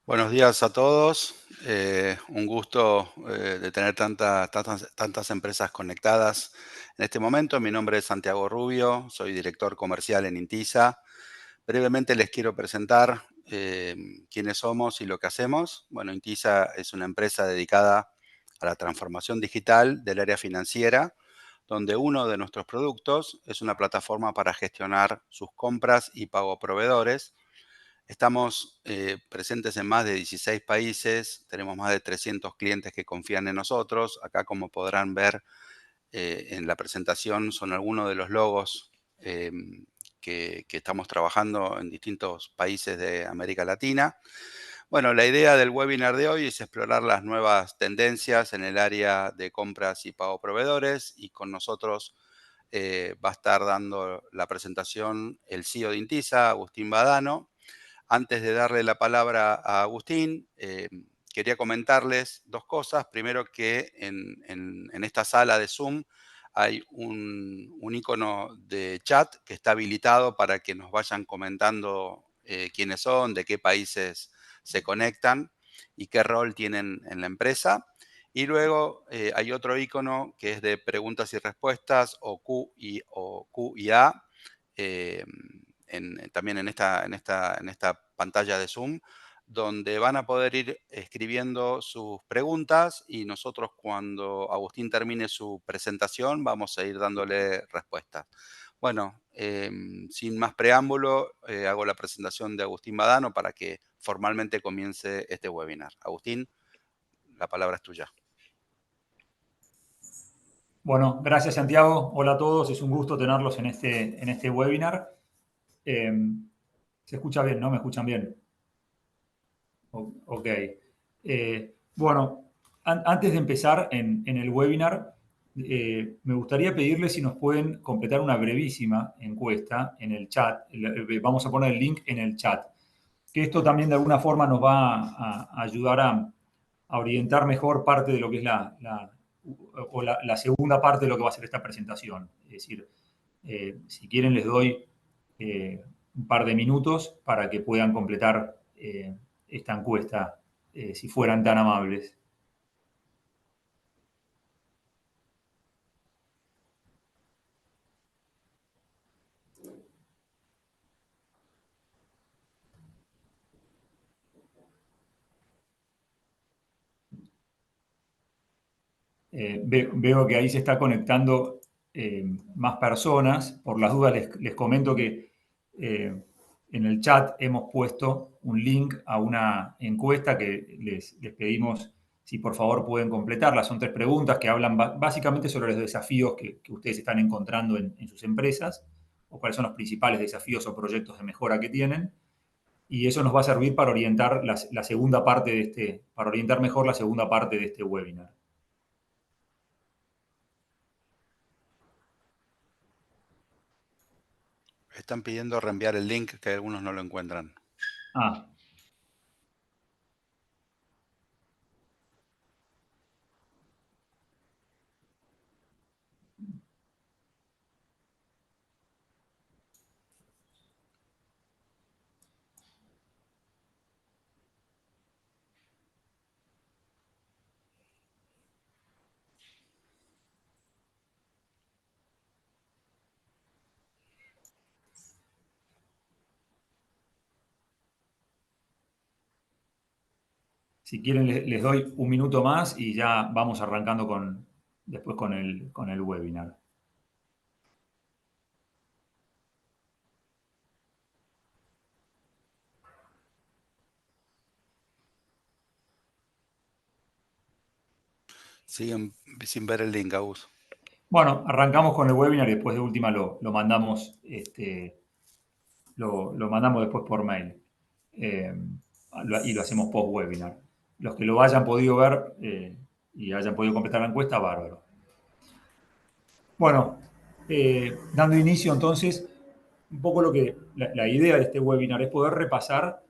Buenos días a todos. Un gusto de tener tantas empresas conectadas en este momento. Mi nombre es Santiago Rubio, soy director comercial en Intisa. Brevemente les quiero presentar quiénes somos y lo que hacemos. Bueno, Intisa es una empresa dedicada a la transformación digital del área financiera, donde uno de nuestros productos es una plataforma para gestionar sus compras y pago a proveedores. Estamos presentes en más de 16 países, tenemos más de 300 clientes que confían en nosotros. Acá, como podrán ver en la presentación, son algunos de los logos que estamos trabajando en distintos países de América Latina. Bueno, la idea del webinar de hoy es explorar las nuevas tendencias en el área de compras y pago proveedores, y con nosotros va a estar dando la presentación el CEO de Intisa, Agustín Badano. Antes de darle la palabra a Agustín, quería comentarles dos cosas. Primero, que en esta sala de Zoom hay un icono de chat que está habilitado para que nos vayan comentando quiénes son, de qué países se conectan y qué rol tienen en la empresa. Y luego hay otro icono que es de preguntas y respuestas, o Q y A, eh, también en esta pantalla de Zoom, donde van a poder ir escribiendo sus preguntas, y nosotros, cuando Agustín termine su presentación, vamos a ir dándole respuestas. Bueno, sin más preámbulo, hago la presentación de Agustín Badano para que formalmente comience este webinar. Agustín, la palabra es tuya. Bueno, gracias Santiago. Hola a todos, es un gusto tenerlos en este webinar. Se escucha bien, ¿no? ¿Me escuchan bien? Ok. Bueno, antes de empezar en el webinar, me gustaría pedirles si nos pueden completar una brevísima encuesta en el chat. Vamos a poner el link en el chat. Que esto también de alguna forma nos va a ayudar a orientar mejor parte de lo que es la segunda parte de lo que va a ser esta presentación. Es decir, si quieren les doy un par de minutos para que puedan completar esta encuesta, si fueran tan amables. Veo que ahí se está conectando más personas. Por las dudas les comento que en el chat hemos puesto un link a una encuesta que les pedimos si por favor pueden completarla. Son 3 preguntas que hablan básicamente sobre los desafíos que ustedes están encontrando en sus empresas, o cuáles son los principales desafíos o proyectos de mejora que tienen. Y eso nos va a servir para orientar la segunda parte para orientar mejor la segunda parte de este webinar. Están pidiendo reenviar el link, que algunos no lo encuentran. Ah, si quieren, les doy un minuto más y ya vamos arrancando después con el webinar. Siguen sin ver el link, Agus. Bueno, arrancamos con el webinar y después de última lo mandamos, lo mandamos después por mail. Y lo hacemos post-webinar. Los que lo hayan podido ver y hayan podido completar la encuesta, bárbaro. Bueno, dando inicio entonces, un poco la idea de este webinar es poder repasar.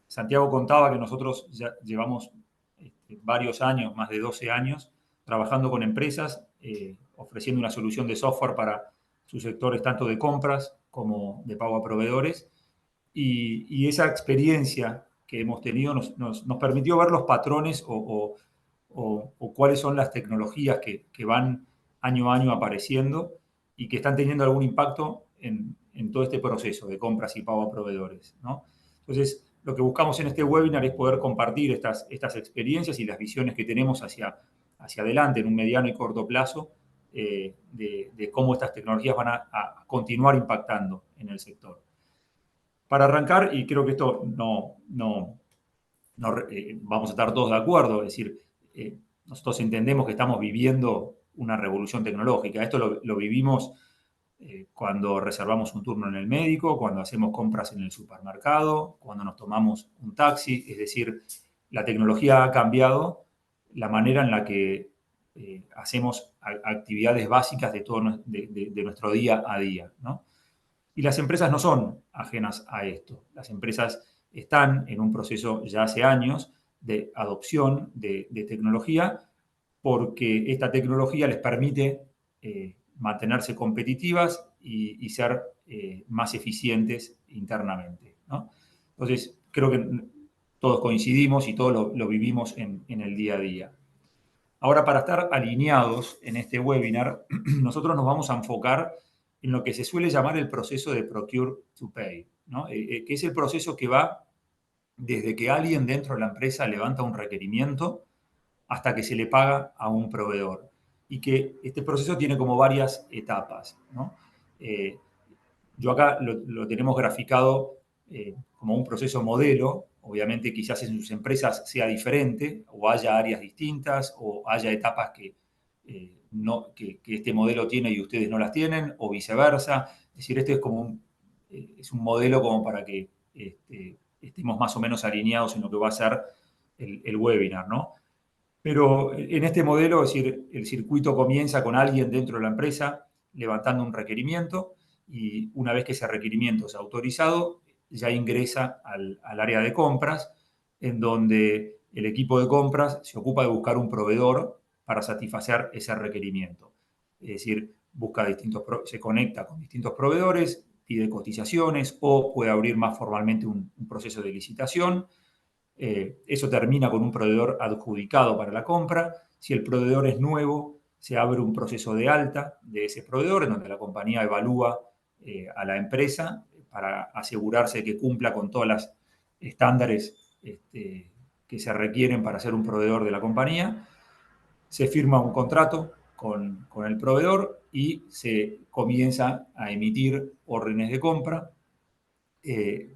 Santiago contaba que nosotros ya llevamos varios años, más de 12 años, trabajando con empresas, ofreciendo una solución de software para sus sectores tanto de compras como de pago a proveedores. Y esa experiencia que hemos tenido nos permitió ver los patrones o cuáles son las tecnologías que van año a año apareciendo y que están teniendo algún impacto en todo este proceso de compras y pago a proveedores, ¿no? Entonces, lo que buscamos en este webinar es poder compartir estas experiencias y las visiones que tenemos hacia adelante en un mediano y corto plazo de cómo estas tecnologías van a continuar impactando en el sector. Para arrancar, y creo que esto vamos a estar todos de acuerdo, es decir, nosotros entendemos que estamos viviendo una revolución tecnológica. Esto lo vivimos cuando reservamos un turno en el médico, cuando hacemos compras en el supermercado, cuando nos tomamos un taxi. Es decir, la tecnología ha cambiado la manera en la que hacemos actividades básicas de nuestro día a día, ¿no? Y las empresas no son ajenas a esto. Las empresas están en un proceso ya hace años de adopción de tecnología porque esta tecnología les permite mantenerse competitivas y ser más eficientes internamente, ¿no? Entonces, creo que todos coincidimos y todos lo vivimos en el día a día. Ahora, para estar alineados en este webinar, nosotros nos vamos a enfocar en lo que se suele llamar el proceso de Procure to Pay, ¿no? Que es el proceso que va desde que alguien dentro de la empresa levanta un requerimiento hasta que se le paga a un proveedor. Y que este proceso tiene como varias etapas, ¿no? Yo acá lo tenemos graficado como un proceso modelo. Obviamente quizás en sus empresas sea diferente o haya áreas distintas o haya etapas que este modelo tiene y ustedes no las tienen o viceversa. Es decir, este es como es un modelo como para que estemos más o menos alineados en lo que va a ser el webinar, ¿no? Pero en este modelo, es decir, el circuito comienza con alguien dentro de la empresa levantando un requerimiento y una vez que ese requerimiento es autorizado, ya ingresa al área de compras, en donde el equipo de compras se ocupa de buscar un proveedor para satisfacer ese requerimiento. Es decir, se conecta con distintos proveedores, pide cotizaciones o puede abrir más formalmente un proceso de licitación. Eso termina con un proveedor adjudicado para la compra. Si el proveedor es nuevo, se abre un proceso de alta de ese proveedor en donde la compañía evalúa a la empresa para asegurarse de que cumpla con todos los estándares que se requieren para ser un proveedor de la compañía. Se firma un contrato con el proveedor y se comienza a emitir órdenes de compra.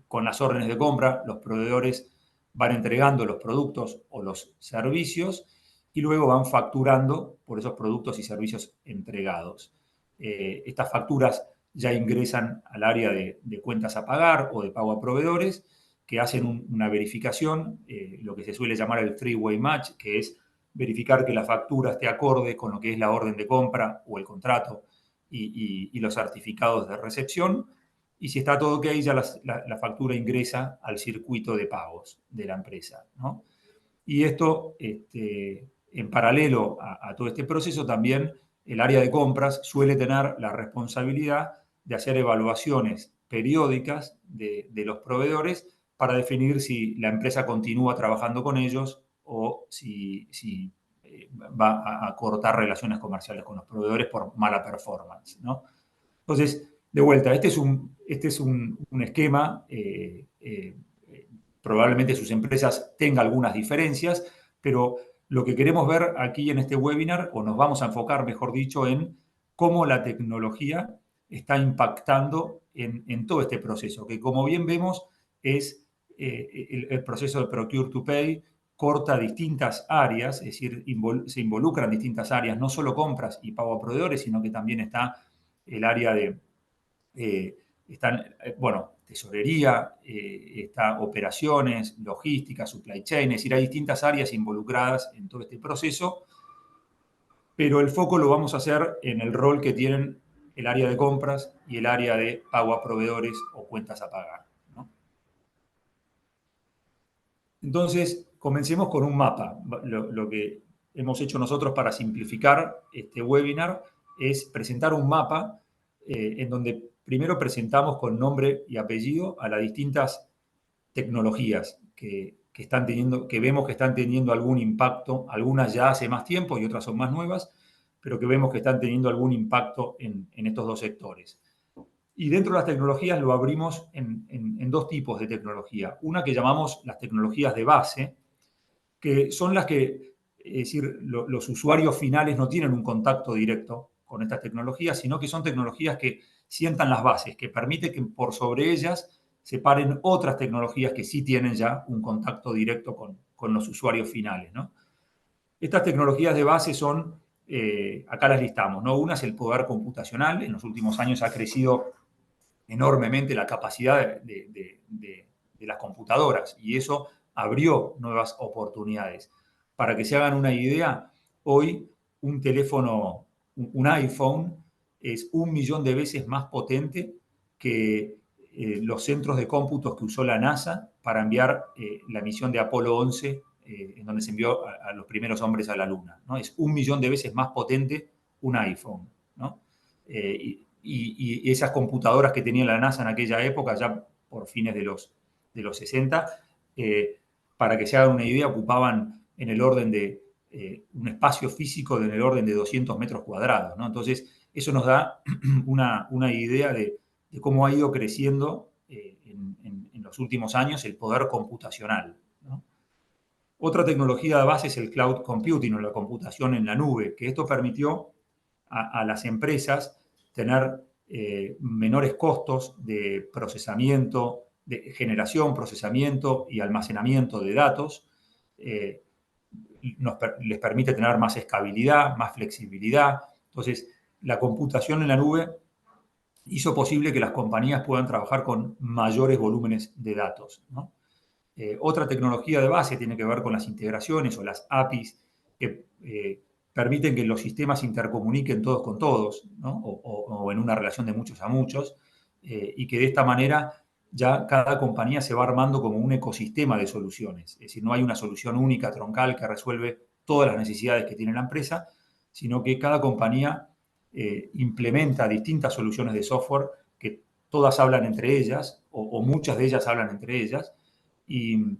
Con las órdenes de compra, los proveedores van entregando los productos o los servicios y luego van facturando por esos productos y servicios entregados. Estas facturas ya ingresan al área de cuentas a pagar o de pago a proveedores que hacen una verificación, lo que se suele llamar el three-way match, que es verificar que la factura esté acorde con lo que es la orden de compra o el contrato y los certificados de recepción. Y si está todo ok, ya la factura ingresa al circuito de pagos de la empresa, ¿no? Y esto, en paralelo a todo este proceso, también el área de compras suele tener la responsabilidad de hacer evaluaciones periódicas de los proveedores para definir si la empresa continúa trabajando con ellos o si va a cortar relaciones comerciales con los proveedores por mala performance, ¿no? Entonces, de vuelta, este es un esquema, probablemente sus empresas tengan algunas diferencias, pero lo que queremos ver aquí en este webinar, o nos vamos a enfocar, mejor dicho, en cómo la tecnología está impactando en todo este proceso, que como bien vemos es el proceso de Procure to Pay, corta distintas áreas, es decir, se involucran distintas áreas, no solo compras y pago a proveedores, sino que también está el área de, bueno, tesorería, está operaciones, logística, supply chain, es decir, hay distintas áreas involucradas en todo este proceso, pero el foco lo vamos a hacer en el rol que tienen el área de compras y el área de pago a proveedores o cuentas a pagar, ¿no? Entonces, comencemos con un mapa. Lo que hemos hecho nosotros para simplificar este webinar es presentar un mapa en donde primero presentamos con nombre y apellido a las distintas tecnologías que vemos que están teniendo algún impacto, algunas ya hace más tiempo y otras son más nuevas, pero que vemos que están teniendo algún impacto en estos dos sectores. Y dentro de las tecnologías lo abrimos en dos tipos de tecnología. Una que llamamos las tecnologías de base, que son las que, es decir, los usuarios finales no tienen un contacto directo con estas tecnologías, sino que son tecnologías que sientan las bases, que permiten que por sobre ellas se paren otras tecnologías que sí tienen ya un contacto directo con los usuarios finales, ¿no? Estas tecnologías de base son, acá las listamos, ¿no? Una es el poder computacional. En los últimos años ha crecido enormemente la capacidad de las computadoras y eso abrió nuevas oportunidades. Para que se hagan una idea, hoy un teléfono, un iPhone, es 1 millón de veces más potente que los centros de cómputos que usó la NASA para enviar la misión de Apolo 11, en donde se envió a los primeros hombres a la Luna, ¿no? Es 1 millón de veces más potente un iPhone, ¿no? Y esas computadoras que tenía la NASA en aquella época, ya por fines de los 60, para que se hagan una idea, ocupaban en el orden de un espacio físico en el orden de 200 metros cuadrados, ¿no? Entonces, eso nos da una idea de cómo ha ido creciendo en los últimos años el poder computacional, ¿no? Otra tecnología de base es el cloud computing o la computación en la nube, que esto permitió a las empresas tener menores costos de procesamiento, de generación, procesamiento y almacenamiento de datos. Les permite tener más escalabilidad, más flexibilidad. Entonces, la computación en la nube hizo posible que las compañías puedan trabajar con mayores volúmenes de datos, ¿no? Otra tecnología de base tiene que ver con las integraciones o las APIs que permiten que los sistemas se intercomuniquen todos con todos, ¿no? O en una relación de muchos a muchos, y que de esta manera ya cada compañía se va armando como un ecosistema de soluciones. Es decir, no hay una solución única, troncal, que resuelve todas las necesidades que tiene la empresa, sino que cada compañía implementa distintas soluciones de software que todas hablan entre ellas, o muchas de ellas hablan entre ellas, y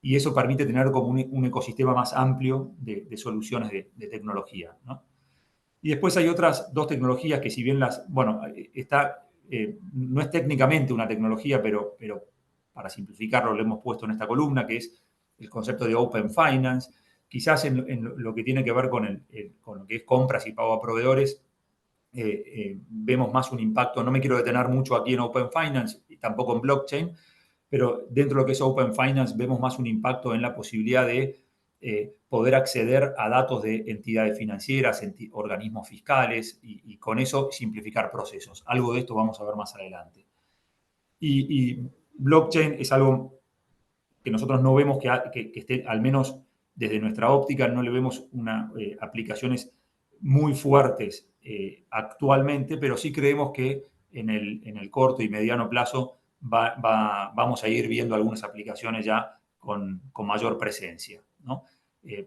eso permite tener como un ecosistema más amplio de soluciones de tecnología, ¿no? Y después hay otras dos tecnologías que si bien no es técnicamente una tecnología, pero para simplificarlo lo hemos puesto en esta columna, que es el concepto de Open Finance. Quizás en lo que tiene que ver con lo que es compras y pago a proveedores, vemos más un impacto. No me quiero detener mucho aquí en Open Finance y tampoco en blockchain, pero dentro de lo que es Open Finance vemos más un impacto en la posibilidad de poder acceder a datos de entidades financieras, organismos fiscales y con eso simplificar procesos. Algo de esto vamos a ver más adelante. Y blockchain es algo que nosotros no vemos que esté, al menos desde nuestra óptica, no le vemos aplicaciones muy fuertes actualmente, pero sí creemos que en el corto y mediano plazo vamos a ir viendo algunas aplicaciones ya con mayor presencia, ¿no?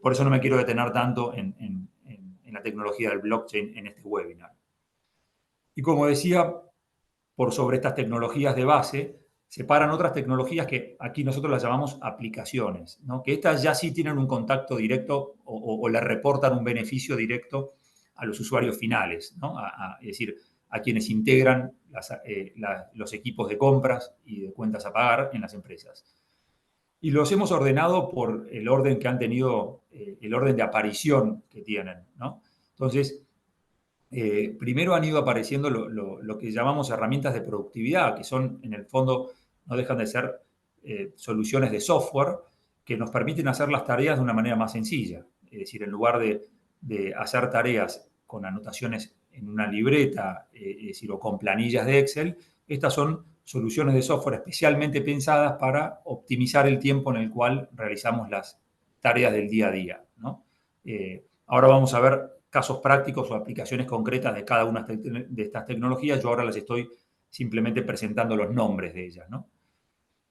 Por eso no me quiero detener tanto en la tecnología del blockchain en este webinar. Y como decía, por sobre estas tecnologías de base, se paran otras tecnologías que aquí nosotros las llamamos aplicaciones, ¿no? Que estas ya sí tienen un contacto directo o le reportan un beneficio directo a los usuarios finales, ¿no? Es decir, a quienes integran los equipos de compras y de cuentas a pagar en las empresas. Y los hemos ordenado por el orden que han tenido, el orden de aparición que tienen, ¿no? Entonces, primero han ido apareciendo lo que llamamos herramientas de productividad, que son, en el fondo, no dejan de ser soluciones de software que nos permiten hacer las tareas de una manera más sencilla. Es decir, en lugar de hacer tareas con anotaciones en una libreta, es decir, o con planillas de Excel, estas son soluciones de software especialmente pensadas para optimizar el tiempo en el cual realizamos las tareas del día a día, ¿no? Ahora vamos a ver casos prácticos o aplicaciones concretas de cada una de estas tecnologías. Yo ahora les estoy simplemente presentando los nombres de ellas, ¿no?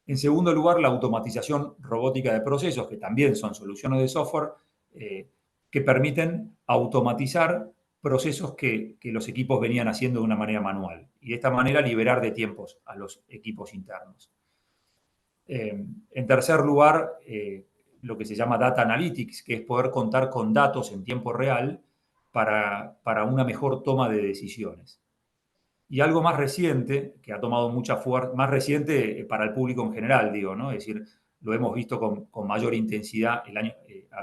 En segundo lugar, la automatización robótica de procesos, que también son soluciones de software que permiten automatizar procesos que los equipos venían haciendo de una manera manual y de esta manera liberar de tiempos a los equipos internos. En tercer lugar, lo que se llama Data Analytics, que es poder contar con datos en tiempo real para una mejor toma de decisiones. Y algo más reciente, que ha tomado mucha fuerza, más reciente para el público en general, digo, ¿no? Es decir, lo hemos visto con mayor intensidad el año,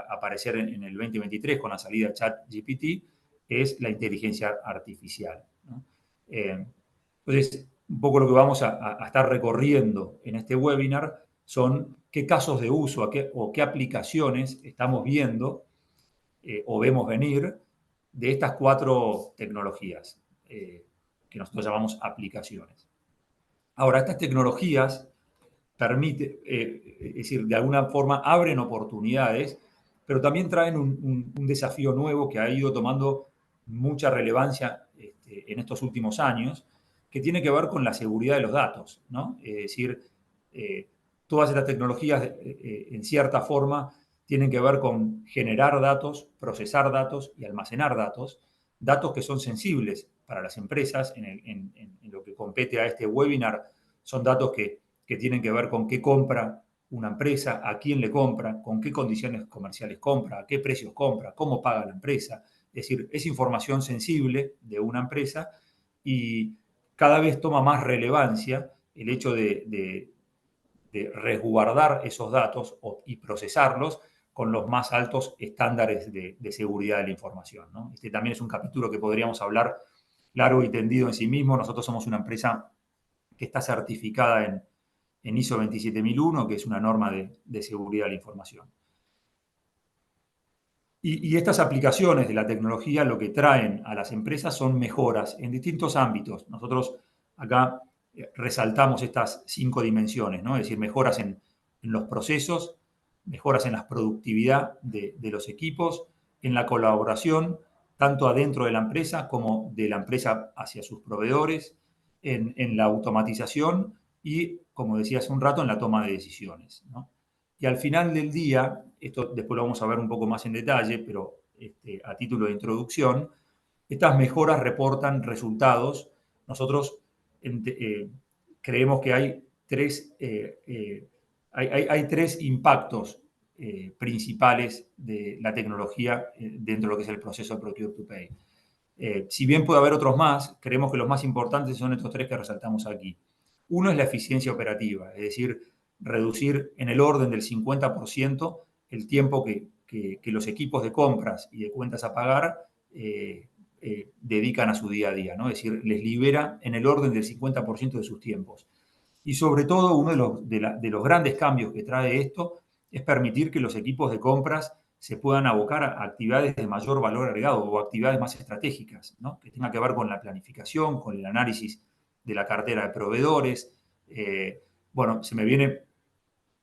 aparecer en el 2023 con la salida de ChatGPT, es la inteligencia artificial, ¿no? Entonces, un poco lo que vamos a estar recorriendo en este webinar son qué casos de uso o qué aplicaciones estamos viendo o vemos venir de estas cuatro tecnologías que nosotros llamamos aplicaciones. Ahora, estas tecnologías es decir, de alguna forma abren oportunidades, pero también traen un desafío nuevo que ha ido tomando mucha relevancia en estos últimos años, que tiene que ver con la seguridad de los datos, ¿no? Es decir, todas estas tecnologías, en cierta forma, tienen que ver con generar datos, procesar datos y almacenar datos, datos que son sensibles para las empresas. En lo que compete a este webinar, son datos que tienen que ver con qué compra una empresa, a quién le compra, con qué condiciones comerciales compra, a qué precios compra, cómo paga la empresa. Es decir, es información sensible de una empresa y cada vez toma más relevancia el hecho de resguardar esos datos y procesarlos con los más altos estándares de seguridad de la información, ¿no? Este también es un capítulo que podríamos hablar largo y tendido en sí mismo. Nosotros somos una empresa que está certificada en ISO 27001, que es una norma de seguridad de la información. Y estas aplicaciones de la tecnología lo que traen a las empresas son mejoras en distintos ámbitos. Nosotros acá resaltamos estas 5 dimensiones, ¿no? Es decir, mejoras en los procesos, mejoras en la productividad de los equipos, en la colaboración, tanto adentro de la empresa como de la empresa hacia sus proveedores, en la automatización y, como decía hace un rato, en la toma de decisiones, ¿no? Y al final del día, esto después lo vamos a ver un poco más en detalle, pero a título de introducción, estas mejoras reportan resultados. Nosotros creemos que hay tres impactos principales de la tecnología dentro de lo que es el proceso de Procure to Pay. Si bien puede haber otros más, creemos que los más importantes son estos tres que resaltamos aquí. Uno es la eficiencia operativa, es decir, reducir en el orden del 50% el tiempo que los equipos de compras y de cuentas a pagar dedican a su día a día, ¿no? Es decir, les libera en el orden del 50% de sus tiempos. Y sobre todo, uno de los grandes cambios que trae esto es permitir que los equipos de compras se puedan abocar a actividades de mayor valor agregado o actividades más estratégicas, ¿no? Que tenga que ver con la planificación, con el análisis de la cartera de proveedores. Bueno, se me viene,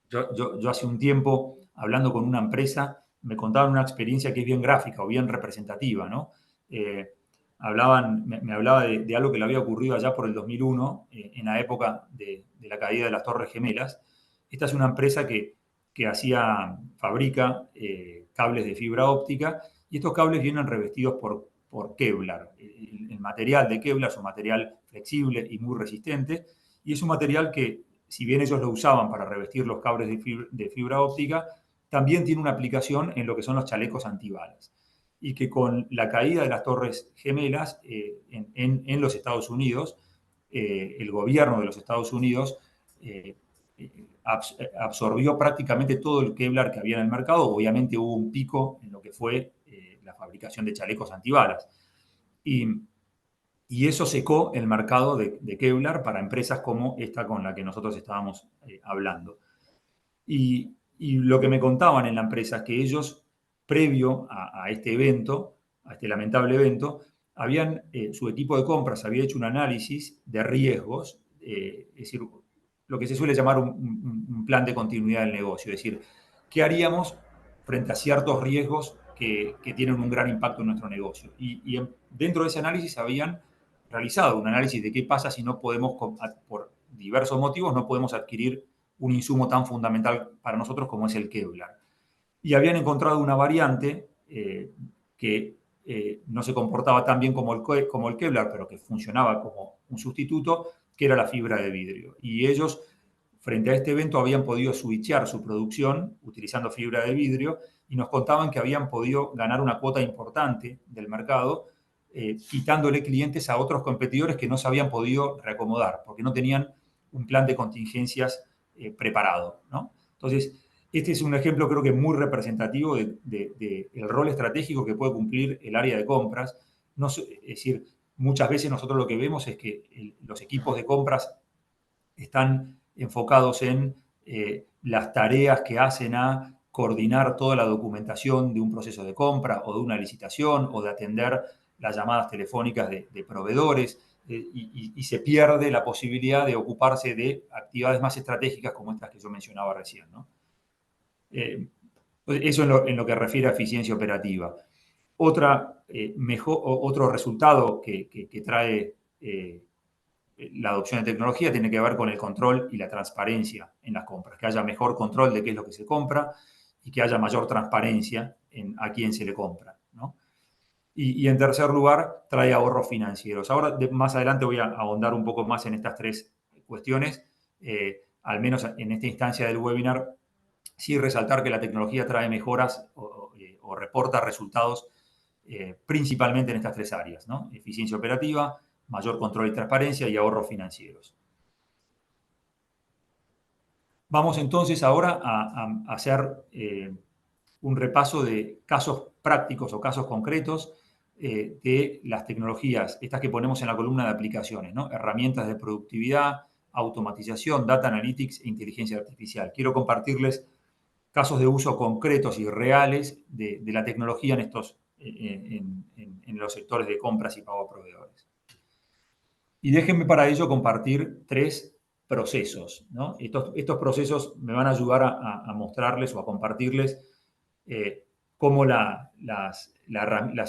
yo hace un tiempo, hablando con una empresa, me contaban una experiencia que es bien gráfica o bien representativa, ¿no? Me hablaba de algo que le había ocurrido allá por el 2001, en la época de la caída de las Torres Gemelas. Esta es una empresa que fabrica cables de fibra óptica y estos cables vienen revestidos por Kevlar. El material de Kevlar es un material flexible y muy resistente y es un material que, si bien ellos lo usaban para revestir los cables de fibra óptica, también tiene una aplicación en lo que son los chalecos antibalas. Y que con la caída de las Torres Gemelas en los Estados Unidos, el gobierno de los Estados Unidos absorbió prácticamente todo el Kevlar que había en el mercado. Obviamente hubo un pico en lo que fue la fabricación de chalecos antibalas. Y eso secó el mercado de Kevlar para empresas como esta con la que nosotros estábamos hablando. Y lo que me contaban en la empresa es que ellos, previo a este evento, a este lamentable evento, su equipo de compras había hecho un análisis de riesgos, es decir, lo que se suele llamar un plan de continuidad del negocio, es decir, ¿qué haríamos frente a ciertos riesgos que tienen un gran impacto en nuestro negocio? Y dentro de ese análisis habían realizado un análisis de qué pasa si no podemos, por diversos motivos, no podemos adquirir un insumo tan fundamental para nosotros como es el Kevlar. Y habían encontrado una variante que no se comportaba tan bien como el Kevlar, pero que funcionaba como un sustituto, que era la fibra de vidrio. Y ellos frente a este evento habían podido switchear su producción utilizando fibra de vidrio y nos contaban que habían podido ganar una cuota importante del mercado, quitándole clientes a otros competidores que no se habían podido reacomodar porque no tenían un plan de contingencias preparado, ¿no? Entonces, este es un ejemplo creo que muy representativo del rol estratégico que puede cumplir el área de compras. No, es decir, muchas veces nosotros lo que vemos es que los equipos de compras están enfocados en las tareas que hacen a coordinar toda la documentación de un proceso de compra o de una licitación o de atender las llamadas telefónicas de proveedores y se pierde la posibilidad de ocuparse de actividades más estratégicas como estas que yo mencionaba recién, ¿no? Eso en lo que refiere a eficiencia operativa. Otro resultado que trae la adopción de tecnología tiene que ver con el control y la transparencia en las compras, que haya mejor control de qué es lo que se compra y que haya mayor transparencia a quién se le compra, ¿no? Y en tercer lugar, trae ahorros financieros. Ahora, más adelante voy a ahondar un poco más en estas tres cuestiones, al menos en esta instancia del webinar, sí resaltar que la tecnología trae mejoras o reporta resultados principalmente en estas tres áreas, ¿no? Eficiencia operativa, mayor control y transparencia y ahorros financieros. Vamos entonces ahora a hacer un repaso de casos prácticos o casos concretos de las tecnologías, estas que ponemos en la columna de aplicaciones, ¿no? Herramientas de productividad, automatización, data analytics e inteligencia artificial. Quiero compartirles casos de uso concretos y reales de la tecnología en los sectores de compras y pago a proveedores. Y déjenme para ello compartir tres procesos, ¿no? Estos procesos me van a ayudar a mostrarles o a compartirles cómo las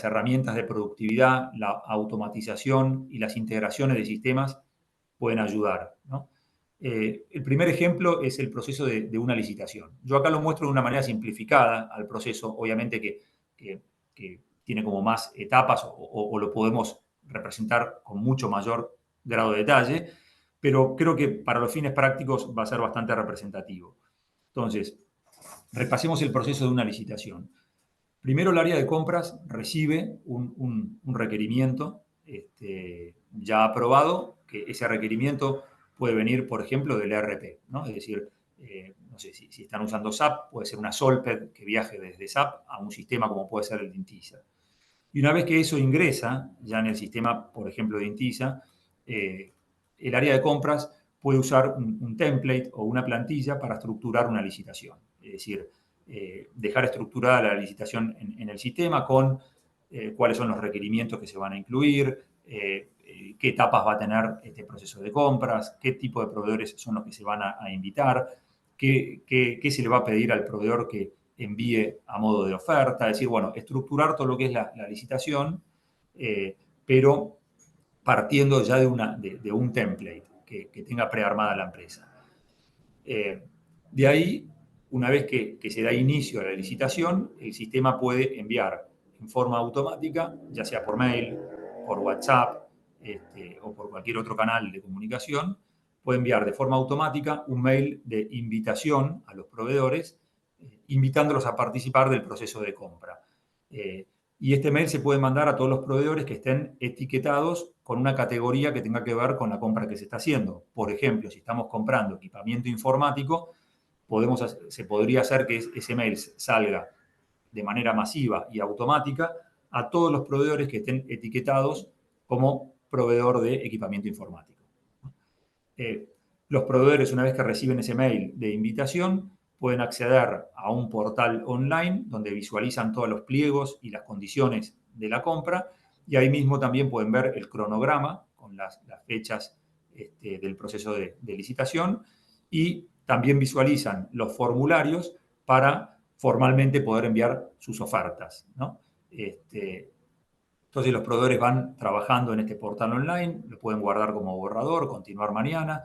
herramientas de productividad, la automatización y las integraciones de sistemas pueden ayudar, ¿no? El primer ejemplo es el proceso de una licitación. Yo acá lo muestro de una manera simplificada al proceso, obviamente que tiene como más etapas o lo podemos representar con mucho mayor grado de detalle, pero creo que para los fines prácticos va a ser bastante representativo. Entonces, repasemos el proceso de una licitación. Primero, el área de compras recibe un requerimiento ya aprobado, que ese requerimiento puede venir, por ejemplo, del ERP, ¿no? Es decir, no sé, si están usando SAP, puede ser una Solped que viaje desde SAP a un sistema como puede ser el de Intisa. Y una vez que eso ingresa ya en el sistema, por ejemplo, de Intisa, el área de compras puede usar un template o una plantilla para estructurar una licitación. Es decir, dejar estructurada la licitación en el sistema con cuáles son los requerimientos que se van a incluir, qué etapas va a tener este proceso de compras, qué tipo de proveedores son los que se van a invitar, qué se le va a pedir al proveedor que envíe a modo de oferta, es decir, bueno, estructurar todo lo que es la licitación, pero partiendo ya de un template que tenga prearmada la empresa. De ahí, una vez que se da inicio a la licitación, el sistema puede enviar en forma automática, ya sea por mail, por WhatsApp o por cualquier otro canal de comunicación, puede enviar de forma automática un mail de invitación a los proveedores, invitándolos a participar del proceso de compra. Y este mail se puede mandar a todos los proveedores que estén etiquetados con una categoría que tenga que ver con la compra que se está haciendo. Por ejemplo, si estamos comprando equipamiento informático, se podría hacer que ese mail salga de manera masiva y automática a todos los proveedores que estén etiquetados como proveedor de equipamiento informático. Los proveedores, una vez que reciben ese mail de invitación, pueden acceder a un portal online donde visualizan todos los pliegos y las condiciones de la compra y ahí mismo también pueden ver el cronograma con las fechas del proceso de licitación y también visualizan los formularios para formalmente poder enviar sus ofertas, ¿no? Entonces los proveedores van trabajando en este portal online, lo pueden guardar como borrador, continuar mañana,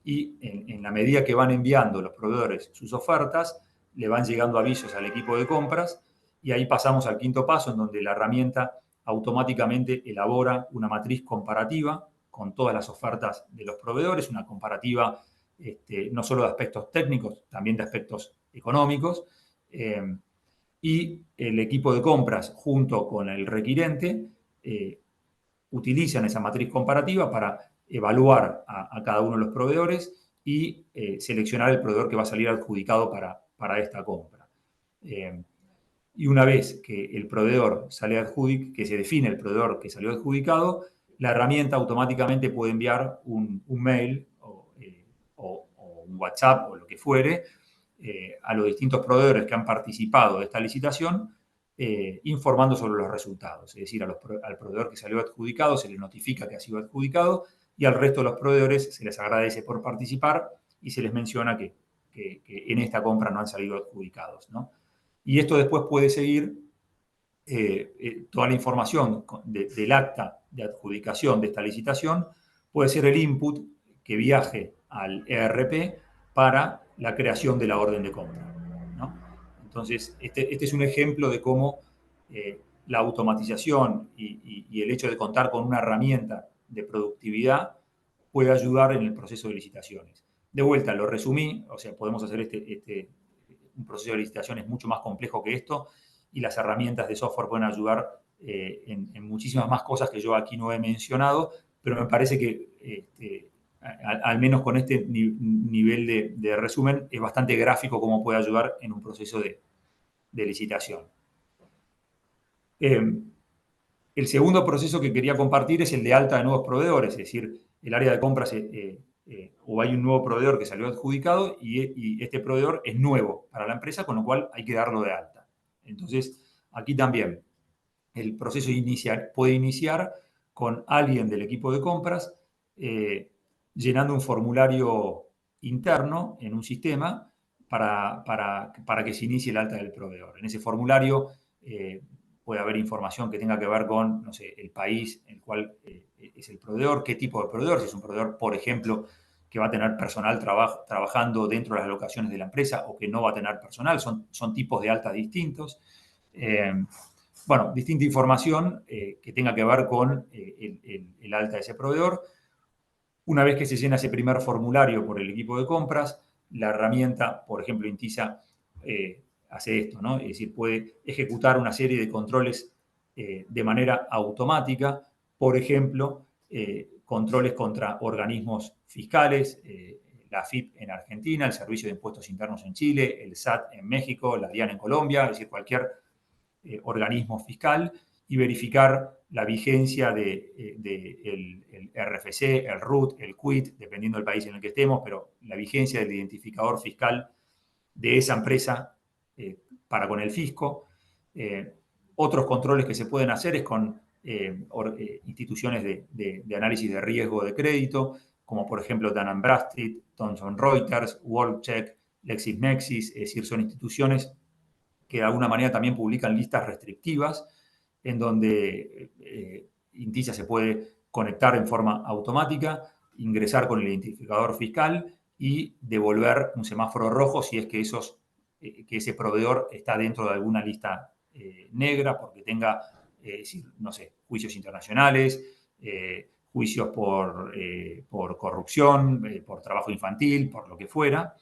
y en la medida que van enviando los proveedores sus ofertas, le van llegando avisos al equipo de compras, y ahí pasamos al quinto paso, en donde la herramienta automáticamente elabora una matriz comparativa con todas las ofertas de los proveedores, una comparativa no solo de aspectos técnicos, también de aspectos económicos. Y el equipo de compras, junto con el requirente, utilizan esa matriz comparativa para evaluar a cada uno de los proveedores y seleccionar el proveedor que va a salir adjudicado para esta compra. Y una vez que el proveedor sale adjudicado, que se define el proveedor que salió adjudicado, la herramienta automáticamente puede enviar un mail o un WhatsApp o lo que fuere a los distintos proveedores que han participado de esta licitación, informando sobre los resultados. Es decir, al proveedor que salió adjudicado se le notifica que ha sido adjudicado y al resto de los proveedores se les agradece por participar y se les menciona que en esta compra no han salido adjudicados, ¿no? Y esto después puede seguir toda la información del acta de adjudicación de esta licitación, puede ser el input que viaje al ERP para la creación de la orden de compra, ¿no? Entonces, este es un ejemplo de cómo la automatización y el hecho de contar con una herramienta de productividad puede ayudar en el proceso de licitaciones. De vuelta, lo resumí, o sea, podemos hacer un proceso de licitación es mucho más complejo que esto y las herramientas de software pueden ayudar en muchísimas más cosas que yo aquí no he mencionado, pero me parece que al menos con este nivel de resumen es bastante gráfico cómo puede ayudar en un proceso de licitación. El segundo proceso que quería compartir es el de alta de nuevos proveedores, es decir, el área de compras o hay un nuevo proveedor que salió adjudicado y este proveedor es nuevo para la empresa, con lo cual hay que darlo de alta. Entonces, aquí también el proceso puede iniciar con alguien del equipo de compras llenando un formulario interno en un sistema para que se inicie el alta del proveedor. En ese formulario puede haber información que tenga que ver con, no sé, el país en el cual es el proveedor, qué tipo de proveedor, si es un proveedor, por ejemplo, que va a tener personal trabajando dentro de las locaciones de la empresa o que no va a tener personal, son tipos de altas distintos. Bueno, distinta información que tenga que ver con el alta de ese proveedor. Una vez que se llena ese primer formulario por el equipo de compras, la herramienta, por ejemplo, Intisa, hace esto, ¿no? Es decir, puede ejecutar una serie de controles de manera automática, por ejemplo, controles contra organismos fiscales, la AFIP en Argentina, el Servicio de Impuestos Internos en Chile, el SAT en México, la DIAN en Colombia, es decir, cualquier organismo fiscal y verificar la vigencia el RFC, el RUT, el QUIT, dependiendo del país en el que estemos, pero la vigencia del identificador fiscal de esa empresa para con el fisco. Otros controles que se pueden hacer es con instituciones de análisis de riesgo de crédito, como por ejemplo Dun & Bradstreet, Thomson Reuters, WorldCheck, LexisNexis, es decir, son instituciones que de alguna manera también publican listas restrictivas en donde Intisa se puede conectar en forma automática, ingresar con el identificador fiscal y devolver un semáforo rojo si es que, que ese proveedor está dentro de alguna lista negra porque tenga, no sé, juicios internacionales, juicios por corrupción, por trabajo infantil, por lo que fuera.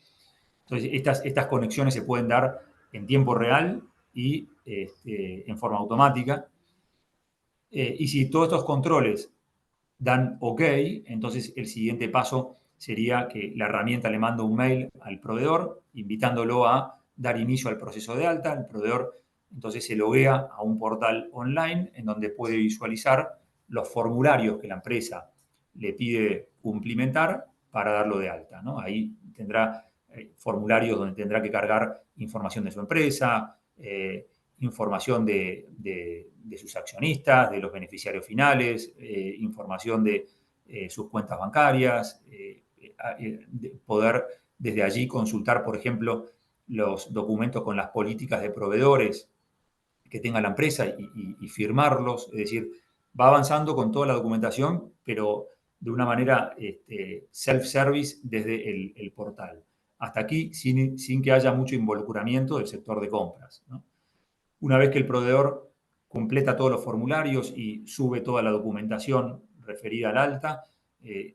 Entonces, estas conexiones se pueden dar en tiempo real y en forma automática. Y si todos estos controles dan OK, entonces el siguiente paso sería que la herramienta le manda un mail al proveedor invitándolo a dar inicio al proceso de alta. El proveedor entonces se loguea a un portal online en donde puede visualizar los formularios que la empresa le pide cumplimentar para darlo de alta, ¿no? Ahí tendrá formularios donde tendrá que cargar información de su empresa, información de sus accionistas, de los beneficiarios finales, información de sus cuentas bancarias, poder desde allí consultar, por ejemplo, los documentos con las políticas de proveedores que tenga la empresa y firmarlos. Es decir, va avanzando con toda la documentación, pero de una manera self-service desde el portal. Hasta aquí sin que haya mucho involucramiento del sector de compras, ¿no? Una vez que el proveedor completa todos los formularios y sube toda la documentación referida al alta,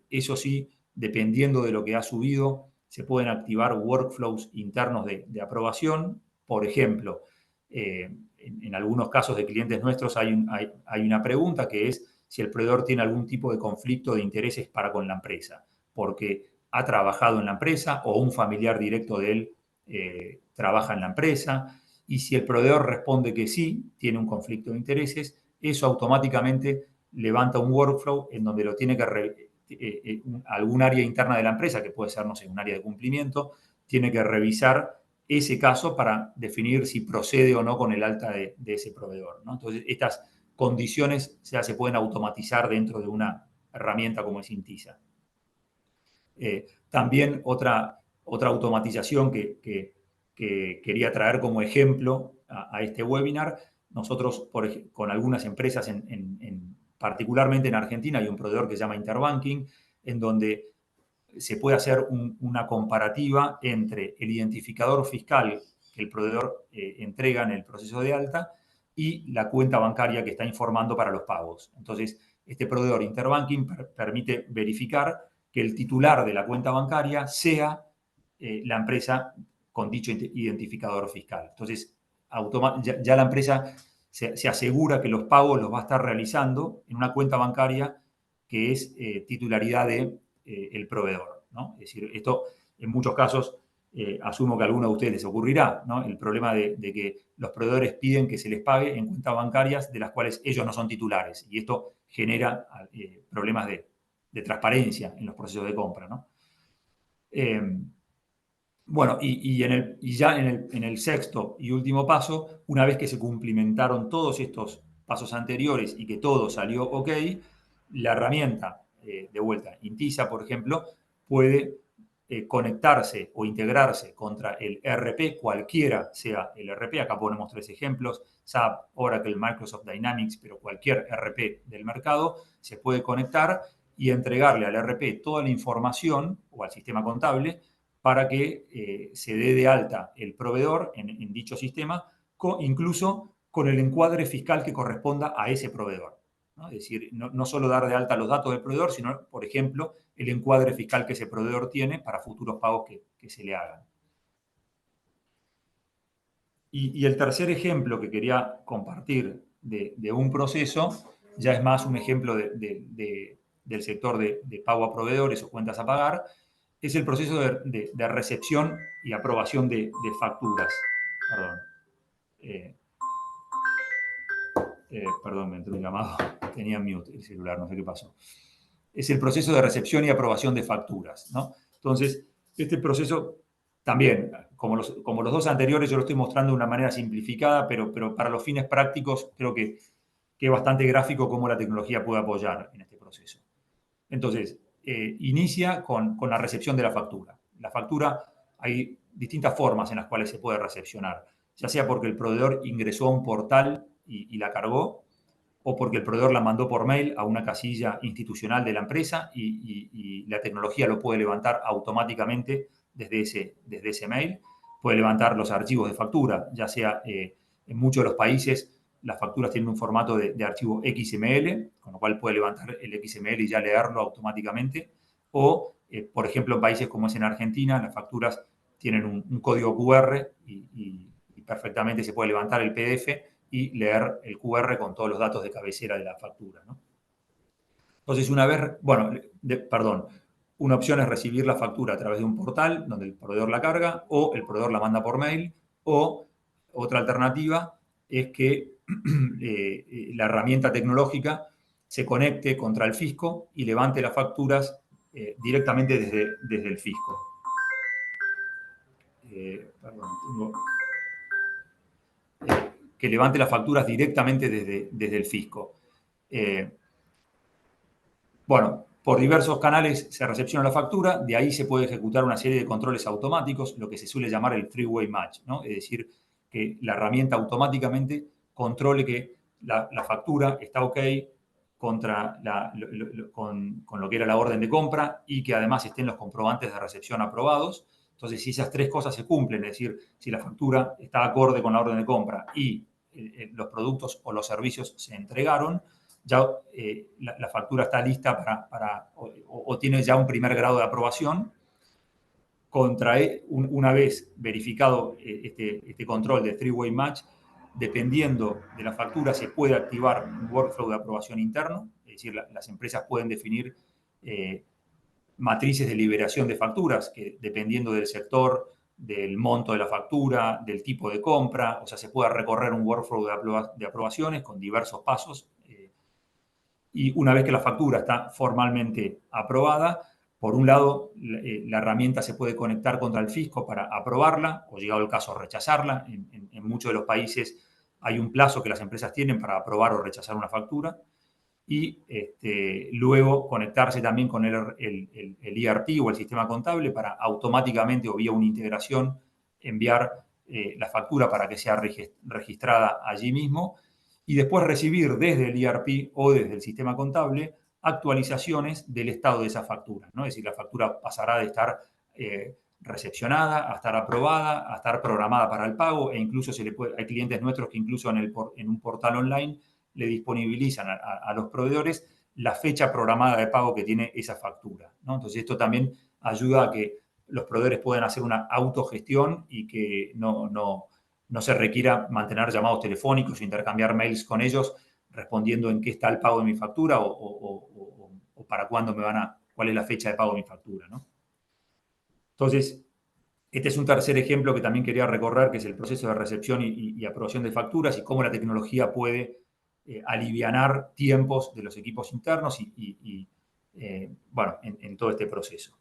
eso sí dependiendo de lo que ha subido, se pueden activar workflows internos de aprobación. Por ejemplo, en algunos casos de clientes nuestros hay una pregunta que es si el proveedor tiene algún tipo de conflicto de intereses para con la empresa, porque ha trabajado en la empresa o un familiar directo de él trabaja en la empresa, y si el proveedor responde que sí, tiene un conflicto de intereses, eso automáticamente levanta un workflow en donde lo tiene que algún área interna de la empresa, que puede ser, no sé, un área de cumplimiento, tiene que revisar ese caso para definir si procede o no con el alta de ese proveedor, ¿no? Entonces, estas condiciones ya se pueden automatizar dentro de una herramienta como es Intisa. También otra automatización que quería traer como ejemplo a este webinar, nosotros con algunas empresas, particularmente en Argentina, hay un proveedor que se llama Interbanking, en donde se puede hacer una comparativa entre el identificador fiscal que el proveedor entrega en el proceso de alta y la cuenta bancaria que está informando para los pagos. Entonces, este proveedor Interbanking permite verificar que el titular de la cuenta bancaria sea la empresa con dicho identificador fiscal. Entonces, ya la empresa se asegura que los pagos los va a estar realizando en una cuenta bancaria que es titularidad de el proveedor, ¿no? Es decir, esto en muchos casos asumo que a alguno de ustedes les ocurrirá, ¿no? El problema de que los proveedores piden que se les pague en cuentas bancarias de las cuales ellos no son titulares, y esto genera problemas de transparencia en los procesos de compra, ¿no? Bueno, y ya en el sexto y último paso, una vez que se cumplimentaron todos estos pasos anteriores y que todo salió ok, la herramienta, de vuelta, Intisa, por ejemplo, puede conectarse o integrarse contra el ERP, cualquiera sea el ERP. Acá ponemos 3 ejemplos: SAP, Oracle, Microsoft Dynamics, pero cualquier ERP del mercado se puede conectar y entregarle al ERP toda la información, o al sistema contable, para que se dé de alta el proveedor en dicho sistema, incluso con el encuadre fiscal que corresponda a ese proveedor, ¿no? Es decir, no solo dar de alta los datos del proveedor, sino, por ejemplo, el encuadre fiscal que ese proveedor tiene para futuros pagos que se le hagan. Y el tercer ejemplo que quería compartir de un proceso, ya es más un ejemplo del sector de pago a proveedores o cuentas a pagar, es el proceso de recepción y aprobación de facturas. Perdón. Perdón, me entró un llamado. Tenía mute el celular, no sé qué pasó. Es el proceso de recepción y aprobación de facturas, ¿no? Entonces, este proceso también, como los dos anteriores, yo lo estoy mostrando de una manera simplificada, pero para los fines prácticos creo que es bastante gráfico cómo la tecnología puede apoyar en este proceso. Entonces, inicia con la recepción de la factura. La factura, hay distintas formas en las cuales se puede recepcionar, ya sea porque el proveedor ingresó a un portal y la cargó, o porque el proveedor la mandó por mail a una casilla institucional de la empresa y la tecnología lo puede levantar automáticamente desde ese mail. Puede levantar los archivos de factura, ya sea en muchos de los países las facturas tienen un formato de archivo XML, con lo cual puede levantar el XML y ya leerlo automáticamente. O, por ejemplo, en países como es en Argentina, las facturas tienen un código QR y perfectamente se puede levantar el PDF y leer el QR con todos los datos de cabecera de la factura, ¿no? Entonces, una opción es recibir la factura a través de un portal donde el proveedor la carga, o el proveedor la manda por mail, o otra alternativa es que la herramienta tecnológica se conecte contra el fisco y levante las facturas directamente desde el fisco. Que levante las facturas directamente desde el fisco. Bueno, por diversos canales se recepciona la factura, de ahí se puede ejecutar una serie de controles automáticos, lo que se suele llamar el three-way match, ¿no? Es decir, que la herramienta automáticamente controle que la factura está ok con lo que era la orden de compra, y que además estén los comprobantes de recepción aprobados. Entonces, si esas 3 cosas se cumplen, es decir, si la factura está acorde con la orden de compra y los productos o los servicios se entregaron, ya la factura está lista o tiene ya un primer grado de aprobación. Una vez verificado este control de three-way match, dependiendo de la factura, se puede activar un workflow de aprobación interno, es decir, las empresas pueden definir matrices de liberación de facturas, que dependiendo del sector, del monto de la factura, del tipo de compra, o sea, se puede recorrer un workflow de aprobaciones con diversos pasos. Y una vez que la factura está formalmente aprobada, por un lado, la herramienta se puede conectar contra el fisco para aprobarla o, llegado el caso, rechazarla. En muchos de los países hay un plazo que las empresas tienen para aprobar o rechazar una factura. Y luego conectarse también con el ERP o el sistema contable para automáticamente o vía una integración enviar la factura para que sea registrada allí mismo y después recibir desde el ERP o desde el sistema contable actualizaciones del estado de esa factura, ¿no? Es decir, la factura pasará de estar recepcionada a estar aprobada, a estar programada para el pago e incluso hay clientes nuestros que incluso en un portal online le disponibilizan a los proveedores la fecha programada de pago que tiene esa factura, ¿no? Entonces esto también ayuda a que los proveedores puedan hacer una autogestión y que no se requiera mantener llamados telefónicos o intercambiar mails con ellos respondiendo en qué está el pago de mi factura o para cuándo cuál es la fecha de pago de mi factura, ¿no? Entonces, este es un tercer ejemplo que también quería recorrer, que es el proceso de recepción y aprobación de facturas y cómo la tecnología puede alivianar tiempos de los equipos internos bueno, en todo este proceso.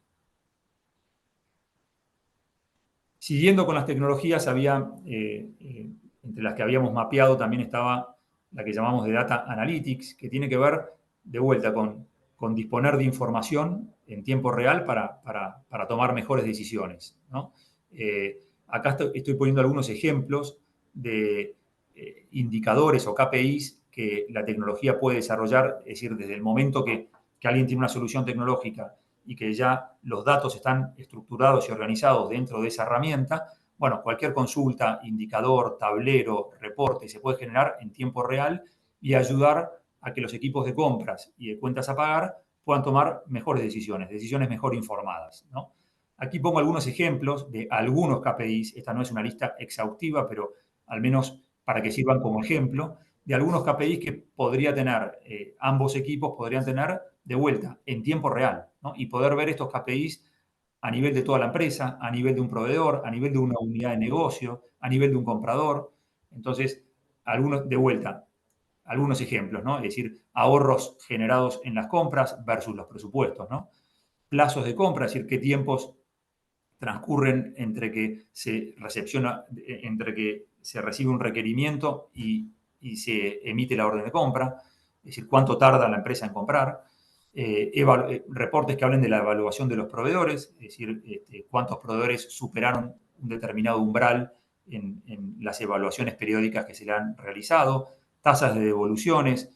Siguiendo con las tecnologías, entre las que habíamos mapeado también estaba la que llamamos de Data Analytics, que tiene que ver de vuelta con disponer de información en tiempo real para tomar mejores decisiones, ¿no? Acá estoy poniendo algunos ejemplos de indicadores o KPIs que la tecnología puede desarrollar, es decir, desde el momento que alguien tiene una solución tecnológica y que ya los datos están estructurados y organizados dentro de esa herramienta, bueno, cualquier consulta, indicador, tablero, reporte se puede generar en tiempo real y ayudar a que los equipos de compras y de cuentas a pagar puedan tomar mejores decisiones mejor informadas, ¿no? Aquí pongo algunos ejemplos de algunos KPIs. Esta no es una lista exhaustiva, pero al menos para que sirvan como ejemplo, de algunos KPIs que ambos equipos podrían tener de vuelta en tiempo real, ¿no? Y poder ver estos KPIs a nivel de toda la empresa, a nivel de un proveedor, a nivel de una unidad de negocio, a nivel de un comprador. Entonces, algunos ejemplos, ¿no? Es decir, ahorros generados en las compras versus los presupuestos, ¿no? Plazos de compra, es decir, qué tiempos transcurren entre que se recibe un requerimiento y se emite la orden de compra, es decir, cuánto tarda la empresa en comprar, reportes que hablen de la evaluación de los proveedores, es decir, cuántos proveedores superaron un determinado umbral en las evaluaciones periódicas que se le han realizado, tasas de devoluciones,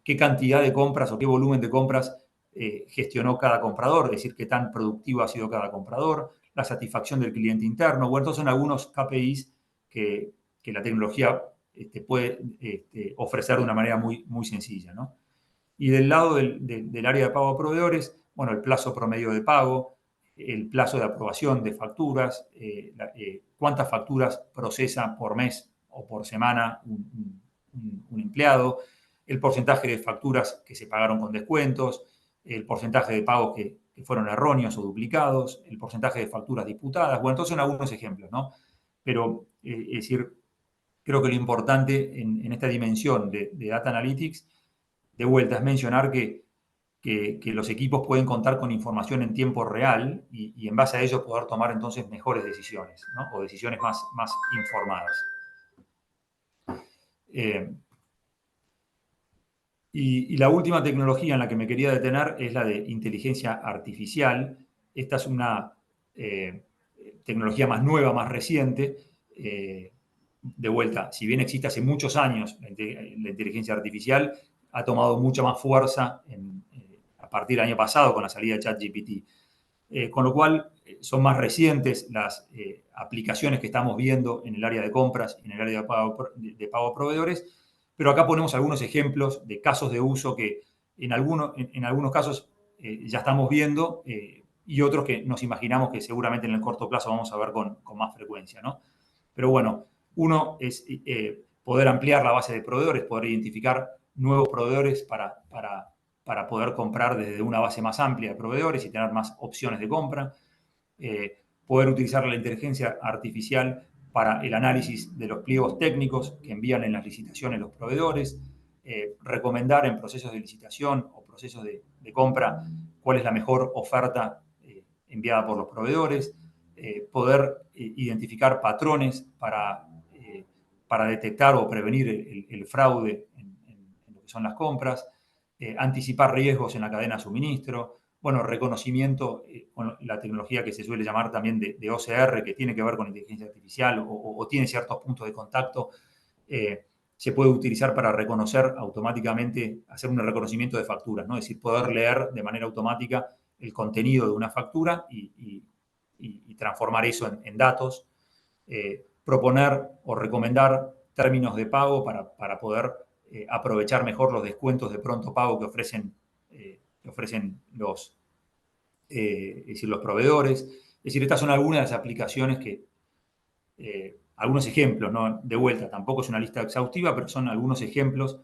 qué cantidad de compras o qué volumen de compras gestionó cada comprador, es decir, qué tan productivo ha sido cada comprador, la satisfacción del cliente interno. Bueno, estos son algunos KPIs que la tecnología puede ofrecer de una manera muy, muy sencilla, ¿no? Y del lado del área de pago a proveedores, bueno, el plazo promedio de pago, el plazo de aprobación de facturas, cuántas facturas procesa por mes o por semana un empleado, el porcentaje de facturas que se pagaron con descuentos, el porcentaje de pagos que fueron erróneos o duplicados, el porcentaje de facturas disputadas. Bueno, entonces son algunos ejemplos, ¿no? Pero, es decir, creo que lo importante en esta dimensión de Data Analytics, de vuelta, es mencionar que los equipos pueden contar con información en tiempo real y en base a ello poder tomar entonces mejores decisiones, ¿no? O decisiones más informadas. Y la última tecnología en la que me quería detener es la de inteligencia artificial. Esta es una tecnología más nueva, más reciente. De vuelta, si bien existe hace muchos años la inteligencia artificial, ha tomado mucha más fuerza a partir del año pasado con la salida de ChatGPT. Con lo cual, son más recientes las aplicaciones que estamos viendo en el área de compras, en el área de pago a proveedores, Pero acá ponemos algunos ejemplos de casos de uso que en algunos casos ya estamos viendo y otros que nos imaginamos que seguramente en el corto plazo vamos a ver con más frecuencia, ¿no? Pero bueno, uno es poder ampliar la base de proveedores, poder identificar nuevos proveedores para poder comprar desde una base más amplia de proveedores y tener más opciones de compra. Poder utilizar la inteligencia artificial para el análisis de los pliegos técnicos que envían en las licitaciones los proveedores, recomendar en procesos de licitación o procesos de compra cuál es la mejor oferta enviada por los proveedores, poder identificar patrones para detectar o prevenir el fraude en lo que son las compras, anticipar riesgos en la cadena de suministro, bueno, reconocimiento con la tecnología que se suele llamar también de OCR, que tiene que ver con inteligencia artificial o tiene ciertos puntos de contacto, se puede utilizar para reconocer automáticamente, hacer un reconocimiento de facturas, ¿no? Es decir, poder leer de manera automática el contenido de una factura y transformar eso en datos, proponer o recomendar términos de pago para poder aprovechar mejor los descuentos de pronto pago que ofrecen es decir, los proveedores. Es decir, estas son algunas de las aplicaciones algunos ejemplos, ¿no? De vuelta, tampoco es una lista exhaustiva, pero son algunos ejemplos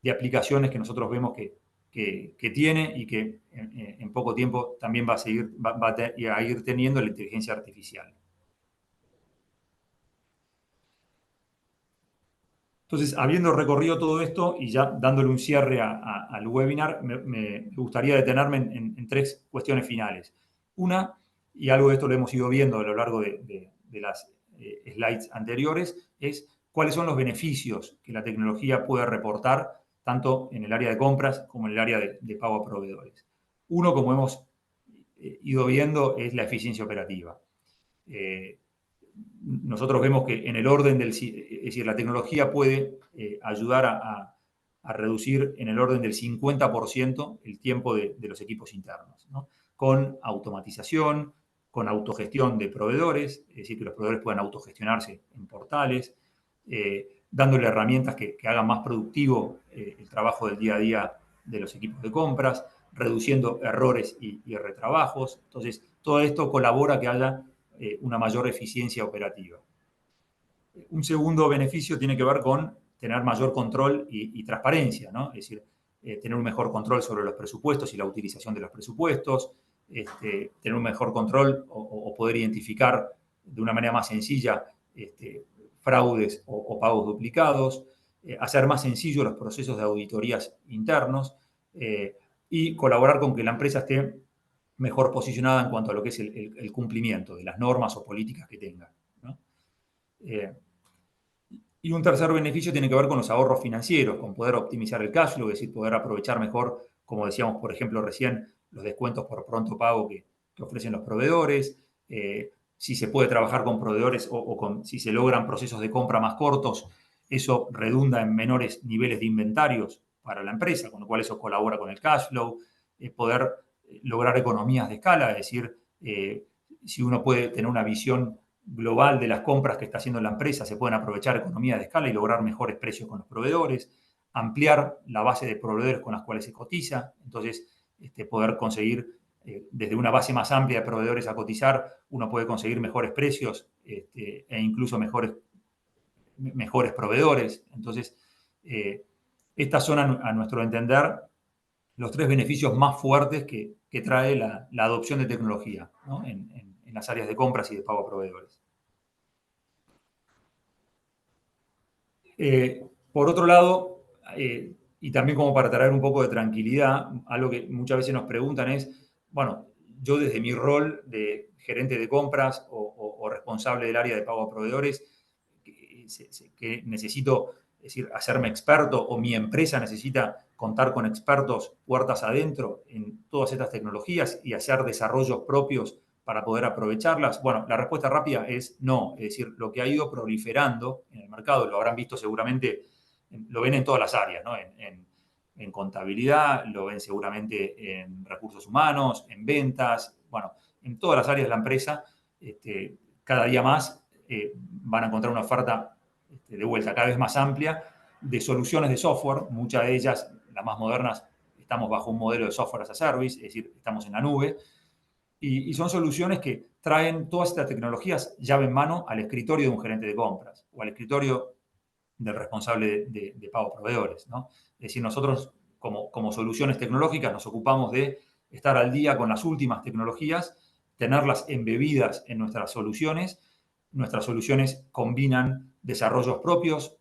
de aplicaciones que nosotros vemos que tiene y que en poco tiempo también va a ir teniendo la inteligencia artificial. Entonces, habiendo recorrido todo esto y ya dándole un cierre al webinar, me gustaría detenerme en tres cuestiones finales. Una, y algo de esto lo hemos ido viendo a lo largo de las slides anteriores, es cuáles son los beneficios que la tecnología puede reportar tanto en el área de compras como en el área de pago a proveedores. Uno, como hemos ido viendo, es la eficiencia operativa. Nosotros vemos que en el orden es decir, la tecnología puede ayudar a reducir en el orden del 50% el tiempo de los equipos internos, ¿no? Con automatización, con autogestión de proveedores, es decir, que los proveedores puedan autogestionarse en portales, dándole herramientas que hagan más productivo el trabajo del día a día de los equipos de compras, reduciendo errores y retrabajos. Entonces, todo esto colabora a que haya una mayor eficiencia operativa. Un segundo beneficio tiene que ver con tener mayor control y transparencia, ¿no? Es decir, tener un mejor control sobre los presupuestos y la utilización de los presupuestos, tener un mejor control o poder identificar de una manera más sencilla fraudes o pagos duplicados, hacer más sencillos los procesos de auditorías internos y colaborar con que la empresa esté mejor posicionada en cuanto a lo que es el cumplimiento de las normas o políticas que tenga, ¿no? Y un tercer beneficio tiene que ver con los ahorros financieros, con poder optimizar el cash flow, es decir, poder aprovechar mejor, como decíamos, por ejemplo, recién, los descuentos por pronto pago que ofrecen los proveedores, si se puede trabajar con proveedores si se logran procesos de compra más cortos, eso redunda en menores niveles de inventarios para la empresa, con lo cual eso colabora con el cash flow, poder lograr economías de escala, es decir, si uno puede tener una visión global de las compras que está haciendo la empresa, se pueden aprovechar economías de escala y lograr mejores precios con los proveedores, ampliar la base de proveedores con las cuales se cotiza, entonces poder conseguir desde una base más amplia de proveedores a cotizar, uno puede conseguir mejores precios e incluso mejores proveedores. Entonces, estas son a nuestro entender los tres beneficios más fuertes que trae la adopción de tecnología, ¿no? en las áreas de compras y de pago a proveedores. Por otro lado, y también como para traer un poco de tranquilidad, algo que muchas veces nos preguntan es, bueno, yo desde mi rol de gerente de compras o responsable del área de pago a proveedores, que necesito, es decir, hacerme experto o mi empresa necesita contar con expertos puertas adentro en todas estas tecnologías y hacer desarrollos propios para poder aprovecharlas? Bueno, la respuesta rápida es no. Es decir, lo que ha ido proliferando en el mercado, lo habrán visto seguramente, lo ven en todas las áreas, ¿no? En contabilidad, lo ven seguramente en recursos humanos, en ventas, bueno, en todas las áreas de la empresa, cada día más van a encontrar una oferta de vuelta cada vez más amplia de soluciones de software, muchas de ellas, las más modernas, estamos bajo un modelo de software as a service, es decir, estamos en la nube, y son soluciones que traen todas estas tecnologías llave en mano al escritorio de un gerente de compras o al escritorio del responsable de pago a proveedores, ¿no? Es decir, nosotros como soluciones tecnológicas nos ocupamos de estar al día con las últimas tecnologías, tenerlas embebidas en nuestras soluciones. Nuestras soluciones combinan desarrollos propios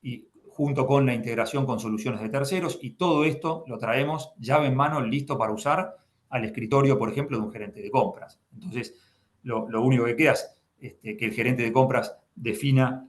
y junto con la integración con soluciones de terceros, y todo esto lo traemos llave en mano, listo para usar al escritorio, por ejemplo, de un gerente de compras. Entonces, lo único que queda es que el gerente de compras defina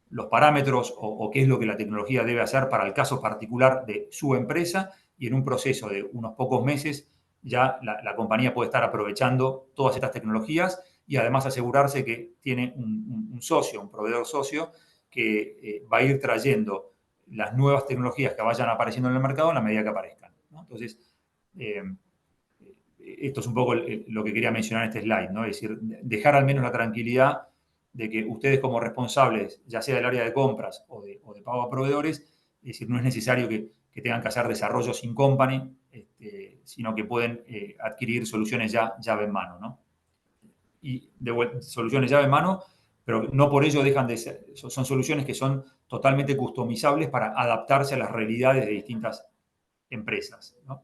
los parámetros o qué es lo que la tecnología debe hacer para el caso particular de su empresa, y en un proceso de unos pocos meses ya la compañía puede estar aprovechando todas estas tecnologías y además asegurarse que tiene un socio, un proveedor socio, que va a ir trayendo las nuevas tecnologías que vayan apareciendo en el mercado en la medida que aparezcan, ¿no? Entonces, eh, esto es un poco lo que quería mencionar en este slide, ¿no? Es decir, dejar al menos la tranquilidad de que ustedes como responsables, ya sea del área de compras o de pago a proveedores, es decir, no es necesario que tengan que hacer desarrollos in company, sino que pueden adquirir soluciones ya llave en mano, ¿no? Y soluciones llave en mano, pero no por ello dejan de ser, son soluciones que son totalmente customizables para adaptarse a las realidades de distintas empresas, ¿no?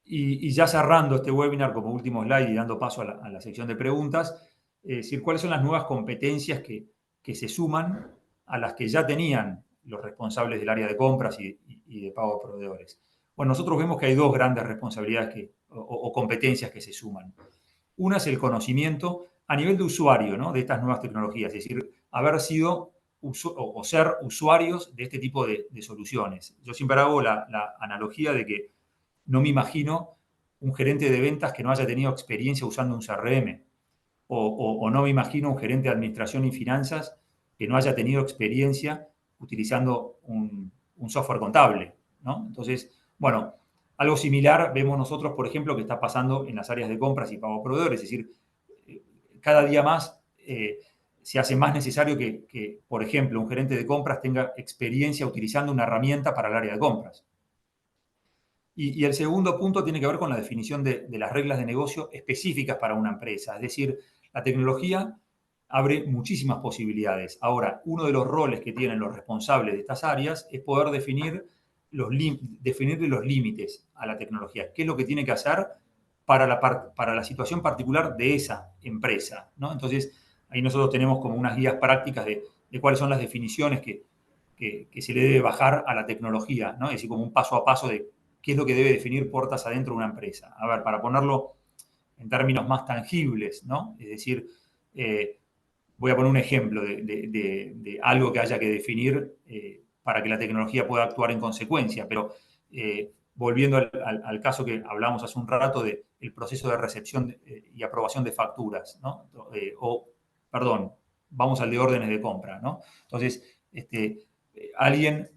Y ya cerrando este webinar como último slide y dando paso a la sección de preguntas, es decir, cuáles son las nuevas competencias que se suman a las que ya tenían los responsables del área de compras y de pago a proveedores. Bueno, nosotros vemos que hay dos grandes responsabilidades o competencias que se suman. Una es el conocimiento a nivel de usuario, ¿no?, de estas nuevas tecnologías, es decir, haber sido o ser usuarios de este tipo de soluciones. Yo siempre hago la analogía de que no me imagino un gerente de ventas que no haya tenido experiencia usando un CRM. O no me imagino un gerente de administración y finanzas que no haya tenido experiencia utilizando un software contable, ¿no? Entonces, bueno, algo similar vemos nosotros, por ejemplo, que está pasando en las áreas de compras y pago a proveedores. Es decir, cada día más se hace más necesario que, por ejemplo, un gerente de compras tenga experiencia utilizando una herramienta para el área de compras. Y el segundo punto tiene que ver con la definición de las reglas de negocio específicas para una empresa. Es decir, la tecnología abre muchísimas posibilidades. Ahora, uno de los roles que tienen los responsables de estas áreas es poder definirle los límites a la tecnología. ¿Qué es lo que tiene que hacer para la situación particular de esa empresa, ¿no? Entonces, ahí nosotros tenemos como unas guías prácticas de cuáles son las definiciones que se le debe bajar a la tecnología, ¿no? Es decir, como un paso a paso de qué es lo que debe definir puertas adentro de una empresa. A ver, para ponerlo en términos más tangibles, ¿no? Es decir, voy a poner un ejemplo de algo que haya que definir para que la tecnología pueda actuar en consecuencia, pero volviendo al caso que hablamos hace un rato del proceso de recepción y aprobación de facturas, ¿no? Perdón, vamos al de órdenes de compra, ¿no? Entonces, alguien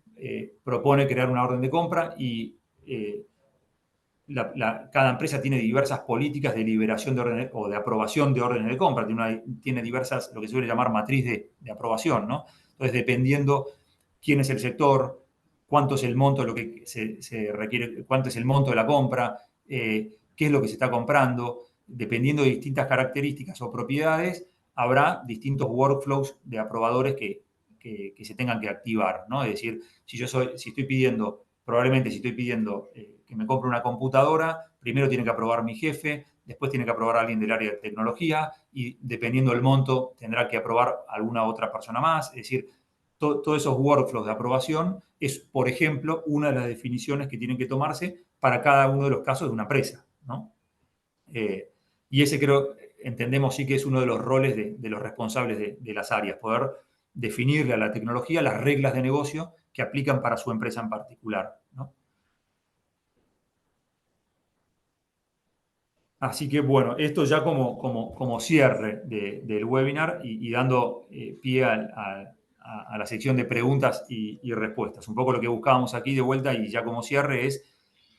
propone crear una orden de compra y cada empresa tiene diversas políticas de liberación de órdenes o de aprobación de órdenes de compra. Tiene diversas, lo que se suele llamar matriz de aprobación, ¿no? Entonces, dependiendo quién es el sector, cuánto es el monto de lo que se requiere, cuánto es el monto de la compra, qué es lo que se está comprando, dependiendo de distintas características o propiedades, habrá distintos workflows de aprobadores que se tengan que activar, ¿no? Es decir, si estoy pidiendo, probablemente si estoy pidiendo que me compre una computadora, primero tiene que aprobar mi jefe, después tiene que aprobar alguien del área de tecnología y dependiendo del monto tendrá que aprobar alguna otra persona más. Es decir, todos esos workflows de aprobación es, por ejemplo, una de las definiciones que tienen que tomarse para cada uno de los casos de una empresa, ¿no? Y ese creo, entendemos sí que es uno de los roles de los responsables de las áreas, poder definirle a la tecnología las reglas de negocio que aplican para su empresa en particular, ¿no? Así que bueno, esto ya como cierre del webinar y dando pie a la sección de preguntas y respuestas. Un poco lo que buscábamos aquí de vuelta y ya como cierre es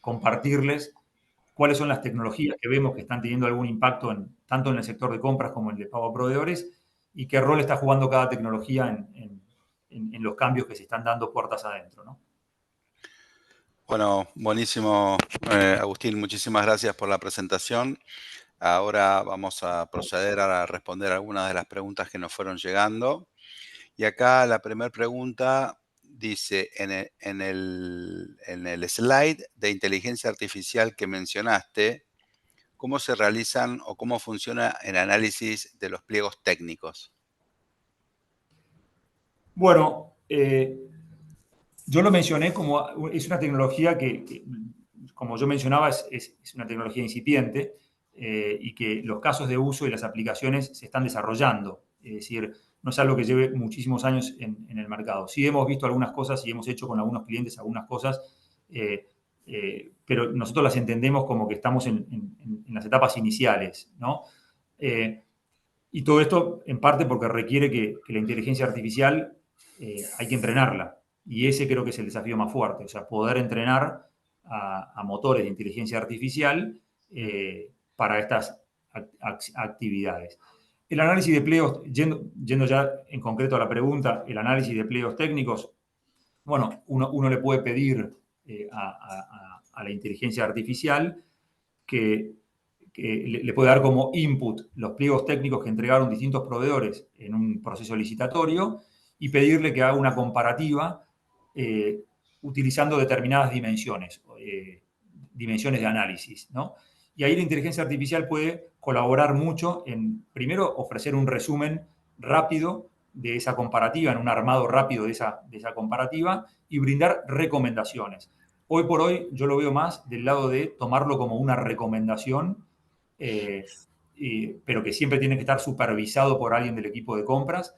compartirles cuáles son las tecnologías que vemos que están teniendo algún impacto tanto en el sector de compras como en el de pago a proveedores y qué rol está jugando cada tecnología en los cambios que se están dando puertas adentro, ¿no? Bueno, buenísimo, Agustín, muchísimas gracias por la presentación. Ahora vamos a proceder a responder algunas de las preguntas que nos fueron llegando. Y acá la primera pregunta dice, en el slide de inteligencia artificial que mencionaste, ¿cómo se realizan o cómo funciona el análisis de los pliegos técnicos? Bueno, yo lo mencioné como es una tecnología que, como yo mencionaba, es una tecnología incipiente y que los casos de uso y las aplicaciones se están desarrollando. Es decir, no es algo que lleve muchísimos años en el mercado. Sí hemos visto algunas cosas y hemos hecho con algunos clientes algunas cosas, eh, pero nosotros las entendemos como que estamos en las etapas iniciales, ¿no? Eh, y todo esto en parte porque requiere que la inteligencia artificial hay que entrenarla. Y ese creo que es el desafío más fuerte, o sea, poder entrenar a motores de inteligencia artificial para estas actividades. El análisis de pliegos, yendo ya en concreto a la pregunta, el análisis de pliegos técnicos, bueno, uno le puede pedir a la inteligencia artificial que, que le puede dar como input los pliegos técnicos que entregaron distintos proveedores en un proceso licitatorio y pedirle que haga una comparativa eh, utilizando determinadas dimensiones de análisis, ¿no? Y ahí la inteligencia artificial puede colaborar mucho en, primero, ofrecer un resumen rápido de esa comparativa, en un armado rápido de esa comparativa y brindar recomendaciones. Hoy por hoy yo lo veo más del lado de tomarlo como una recomendación, eh, pero que siempre tiene que estar supervisado por alguien del equipo de compras,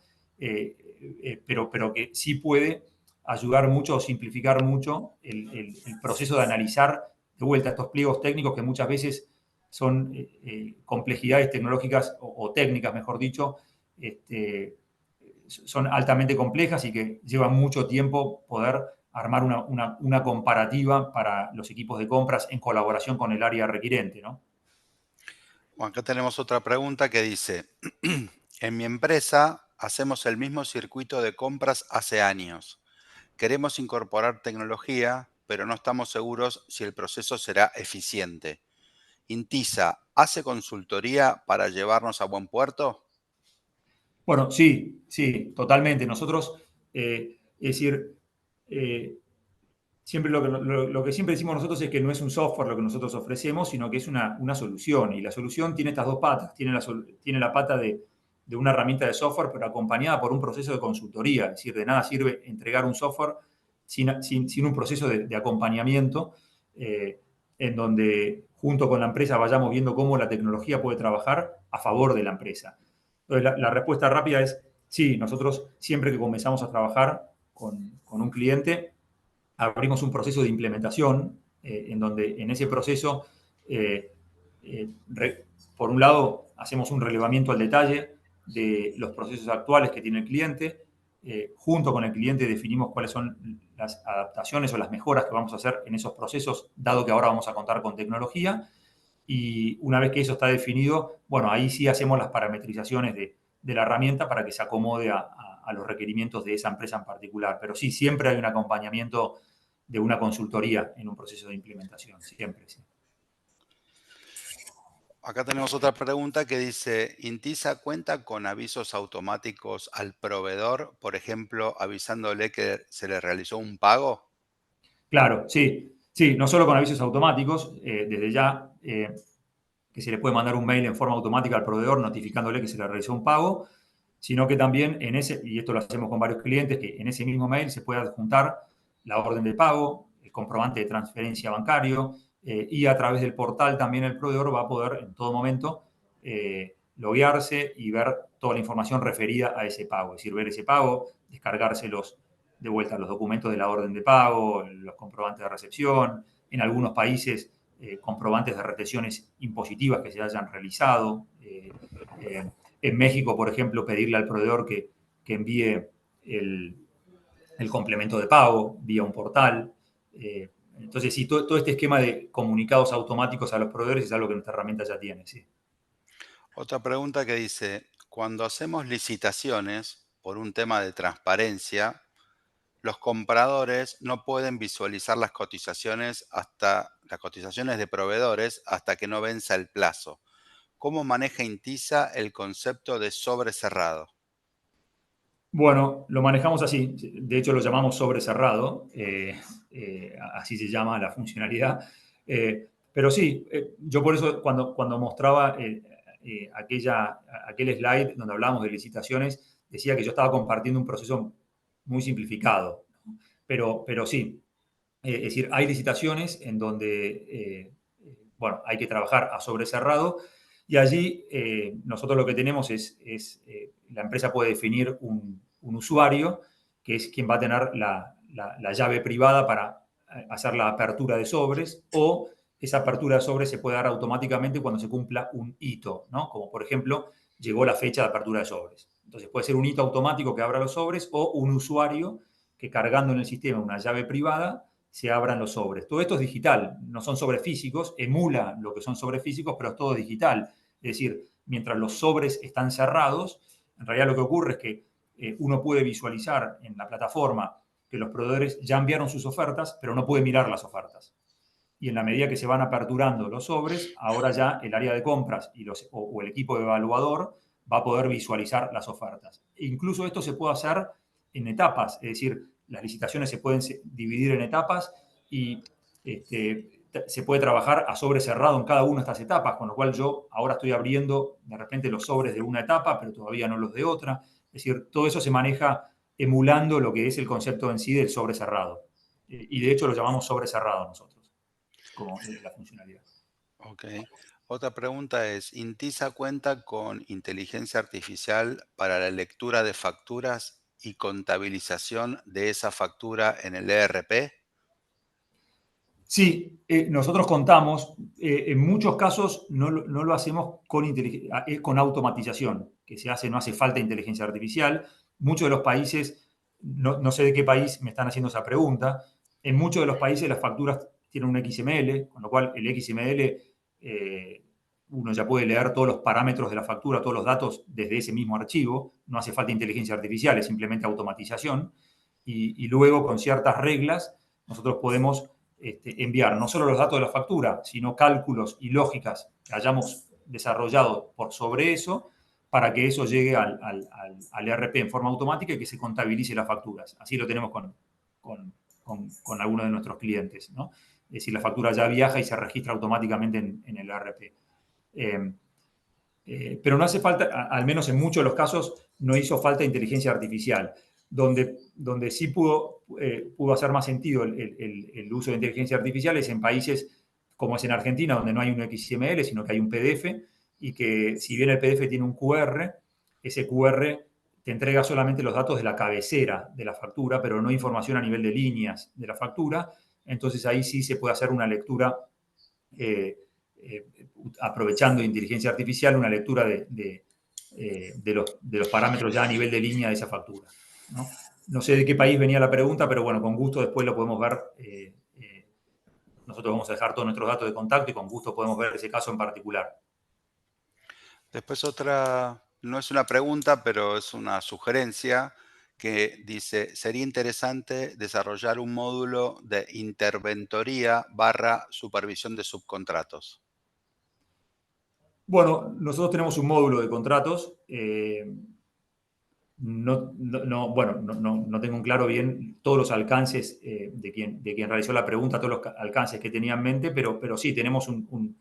pero que sí puede ayudar mucho o simplificar mucho el proceso de analizar de vuelta estos pliegos técnicos que muchas veces son complejidades tecnológicas o técnicas, mejor dicho, este, son altamente complejas y que llevan mucho tiempo poder armar una comparativa para los equipos de compras en colaboración con el área requirente, ¿no? Bueno, acá tenemos otra pregunta que dice, en mi empresa hacemos el mismo circuito de compras hace años. Queremos incorporar tecnología, pero no estamos seguros si el proceso será eficiente. ¿Intisa hace consultoría para llevarnos a buen puerto? Bueno, sí, sí, totalmente. Nosotros, es decir, eh, siempre lo que siempre decimos nosotros es que no es un software lo que nosotros ofrecemos, sino que es una solución. Y la solución tiene estas dos patas. Tiene la pata de una herramienta de software, pero acompañada por un proceso de consultoría. Es decir, de nada sirve entregar un software sin un proceso de acompañamiento eh, en donde junto con la empresa vayamos viendo cómo la tecnología puede trabajar a favor de la empresa. Entonces, la respuesta rápida es sí, nosotros siempre que comenzamos a trabajar con un cliente, abrimos un proceso de implementación en donde en ese proceso, eh, eh, re, por un lado, hacemos un relevamiento al detalle de los procesos actuales que tiene el cliente. Junto con el cliente definimos cuáles son las adaptaciones o las mejoras que vamos a hacer en esos procesos, dado que ahora vamos a contar con tecnología. Y una vez que eso está definido, bueno, ahí sí hacemos las parametrizaciones de la herramienta para que se acomode a los requerimientos de esa empresa en particular. Pero sí, siempre hay un acompañamiento de una consultoría en un proceso de implementación, siempre, sí. Acá tenemos otra pregunta que dice, ¿Intisa cuenta con avisos automáticos al proveedor, por ejemplo, avisándole que se le realizó un pago? Claro, sí, sí, no solo con avisos automáticos, desde ya que se le puede mandar un mail en forma automática al proveedor notificándole que se le realizó un pago, sino que también en ese, y esto lo hacemos con varios clientes, que en ese mismo mail se puede adjuntar la orden de pago, el comprobante de transferencia bancario, y a través del portal también el proveedor va a poder en todo momento loguearse y ver toda la información referida a ese pago, es decir, ver ese pago, descargárselos de vuelta los documentos de la orden de pago, los comprobantes de recepción, en algunos países comprobantes de retenciones impositivas que se hayan realizado. En México, por ejemplo, pedirle al proveedor que envíe el, el, complemento de pago vía un portal. Entonces, sí, todo este esquema de comunicados automáticos a los proveedores es algo que nuestra herramienta ya tiene, sí. Otra pregunta que dice, cuando hacemos licitaciones por un tema de transparencia, los compradores no pueden visualizar las cotizaciones de proveedores hasta que no venza el plazo. ¿Cómo maneja Intisa el concepto de sobre cerrado? Bueno, lo manejamos así. De hecho, lo llamamos sobre cerrado. Así se llama la funcionalidad. Pero sí, yo por eso cuando mostraba aquel slide donde hablábamos de licitaciones, decía que yo estaba compartiendo un proceso muy simplificado. Pero sí, es decir, hay licitaciones en donde bueno, hay que trabajar a sobre cerrado y allí nosotros lo que tenemos la empresa puede definir un usuario que es quien va a tener la llave privada para hacer la apertura de sobres, o esa apertura de sobres se puede dar automáticamente cuando se cumpla un hito, ¿no? Como por ejemplo, llegó la fecha de apertura de sobres. Entonces puede ser un hito automático que abra los sobres o un usuario que cargando en el sistema una llave privada se abran los sobres. Todo esto es digital, no son sobres físicos, emula lo que son sobres físicos, pero es todo digital. Es decir, mientras los sobres están cerrados, en realidad lo que ocurre es que uno puede visualizar en la plataforma que los proveedores ya enviaron sus ofertas, pero no puede mirar las ofertas. Y en la medida que se van aperturando los sobres, ahora ya el área de compras o el equipo evaluador va a poder visualizar las ofertas. E incluso esto se puede hacer en etapas, es decir, las licitaciones se pueden dividir en etapas y se puede trabajar a sobre cerrado en cada una de estas etapas, con lo cual yo ahora estoy abriendo de repente los sobres de una etapa, pero todavía no los de otra. Es decir, todo eso se maneja emulando lo que es el concepto en sí del sobre cerrado. Y de hecho lo llamamos sobre cerrado nosotros, como la funcionalidad. Ok. Otra pregunta es, ¿Intisa cuenta con inteligencia artificial para la lectura de facturas y contabilización de esa factura en el ERP? Sí, nosotros contamos, en muchos casos no lo hacemos con automatización, que se hace, no hace falta inteligencia artificial. Muchos de los países, no sé de qué país me están haciendo esa pregunta, en muchos de los países las facturas tienen un XML, con lo cual el XML uno ya puede leer todos los parámetros de la factura, todos los datos desde ese mismo archivo, no hace falta inteligencia artificial, es simplemente automatización. Y luego con ciertas reglas nosotros podemos enviar no solo los datos de la factura, sino cálculos y lógicas que hayamos desarrollado por sobre eso, para que eso llegue al ERP en forma automática y que se contabilice las facturas. Así lo tenemos con algunos de nuestros clientes, ¿no? Es decir, la factura ya viaja y se registra automáticamente en el ERP. Eh, pero no hace falta, al menos en muchos de los casos, no hizo falta inteligencia artificial. Donde sí pudo hacer más sentido el uso de inteligencia artificial es en países como es en Argentina, donde no hay un XML, sino que hay un PDF, y que si bien el PDF tiene un QR, ese QR te entrega solamente los datos de la cabecera de la factura, pero no información a nivel de líneas de la factura. Entonces ahí sí se puede hacer una lectura eh, eh, aprovechando inteligencia artificial, una lectura de los parámetros ya a nivel de línea de esa factura, ¿no? No sé de qué país venía la pregunta, pero bueno, con gusto después lo podemos ver. Nosotros vamos a dejar todos nuestros datos de contacto y con gusto podemos ver ese caso en particular. Después otra, no es una pregunta, pero es una sugerencia que dice, sería interesante desarrollar un módulo de interventoría barra supervisión de subcontratos. Bueno, nosotros tenemos un módulo de contratos. Bueno, no tengo en claro bien todos los alcances de quien realizó la pregunta, todos los alcances que tenía en mente, pero sí, tenemos un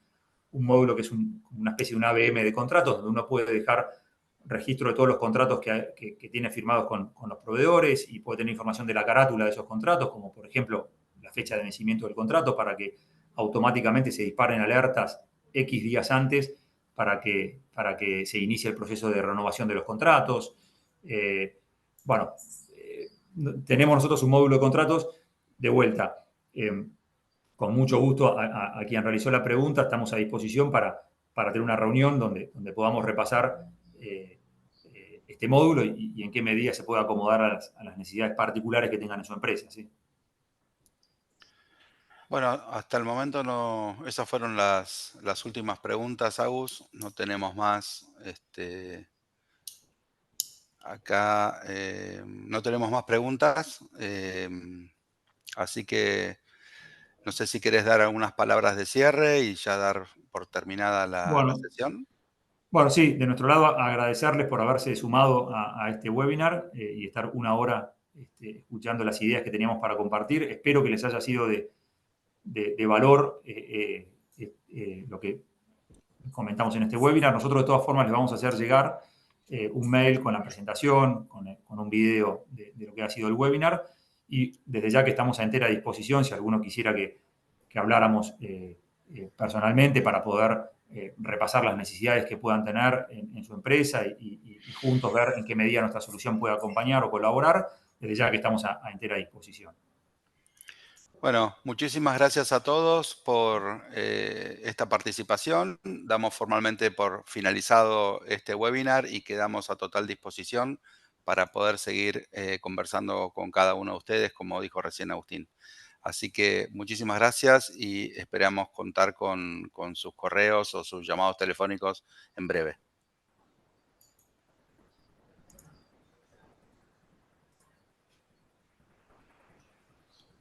módulo que es una especie de un ABM de contratos, donde uno puede dejar registro de todos los contratos que tiene firmados con los proveedores y puede tener información de la carátula de esos contratos, como por ejemplo la fecha de vencimiento del contrato, para que automáticamente se disparen alertas X días antes para que se inicie el proceso de renovación de los contratos. Eh, bueno, eh, tenemos nosotros un módulo de contratos de vuelta. Con mucho gusto a quien realizó la pregunta, estamos a disposición para tener una reunión donde podamos repasar este módulo y en qué medida se puede acomodar a las necesidades particulares que tengan en su empresa. ¿Sí? Bueno, hasta el momento no, esas fueron las últimas preguntas, Agus. No tenemos más Acá no tenemos más preguntas, así que no sé si querés dar algunas palabras de cierre y ya dar por terminada la Bueno, sesión. bueno, sí, de nuestro lado agradecerles por haberse sumado a este webinar y estar una hora escuchando las ideas que teníamos para compartir. Espero que les haya sido de valor lo que comentamos en este webinar. Nosotros de todas formas les vamos a hacer llegar un mail con la presentación, con un video de lo que ha sido el webinar y desde ya que estamos a entera disposición, si alguno quisiera que habláramos personalmente para poder repasar las necesidades que puedan tener en su empresa y juntos ver en qué medida nuestra solución puede acompañar o colaborar, desde ya que estamos a entera disposición. Bueno, muchísimas gracias a todos por esta participación. Damos formalmente por finalizado este webinar y quedamos a total disposición para poder seguir conversando con cada uno de ustedes, como dijo recién Agustín. Así que muchísimas gracias y esperamos contar con sus correos o sus llamados telefónicos en breve.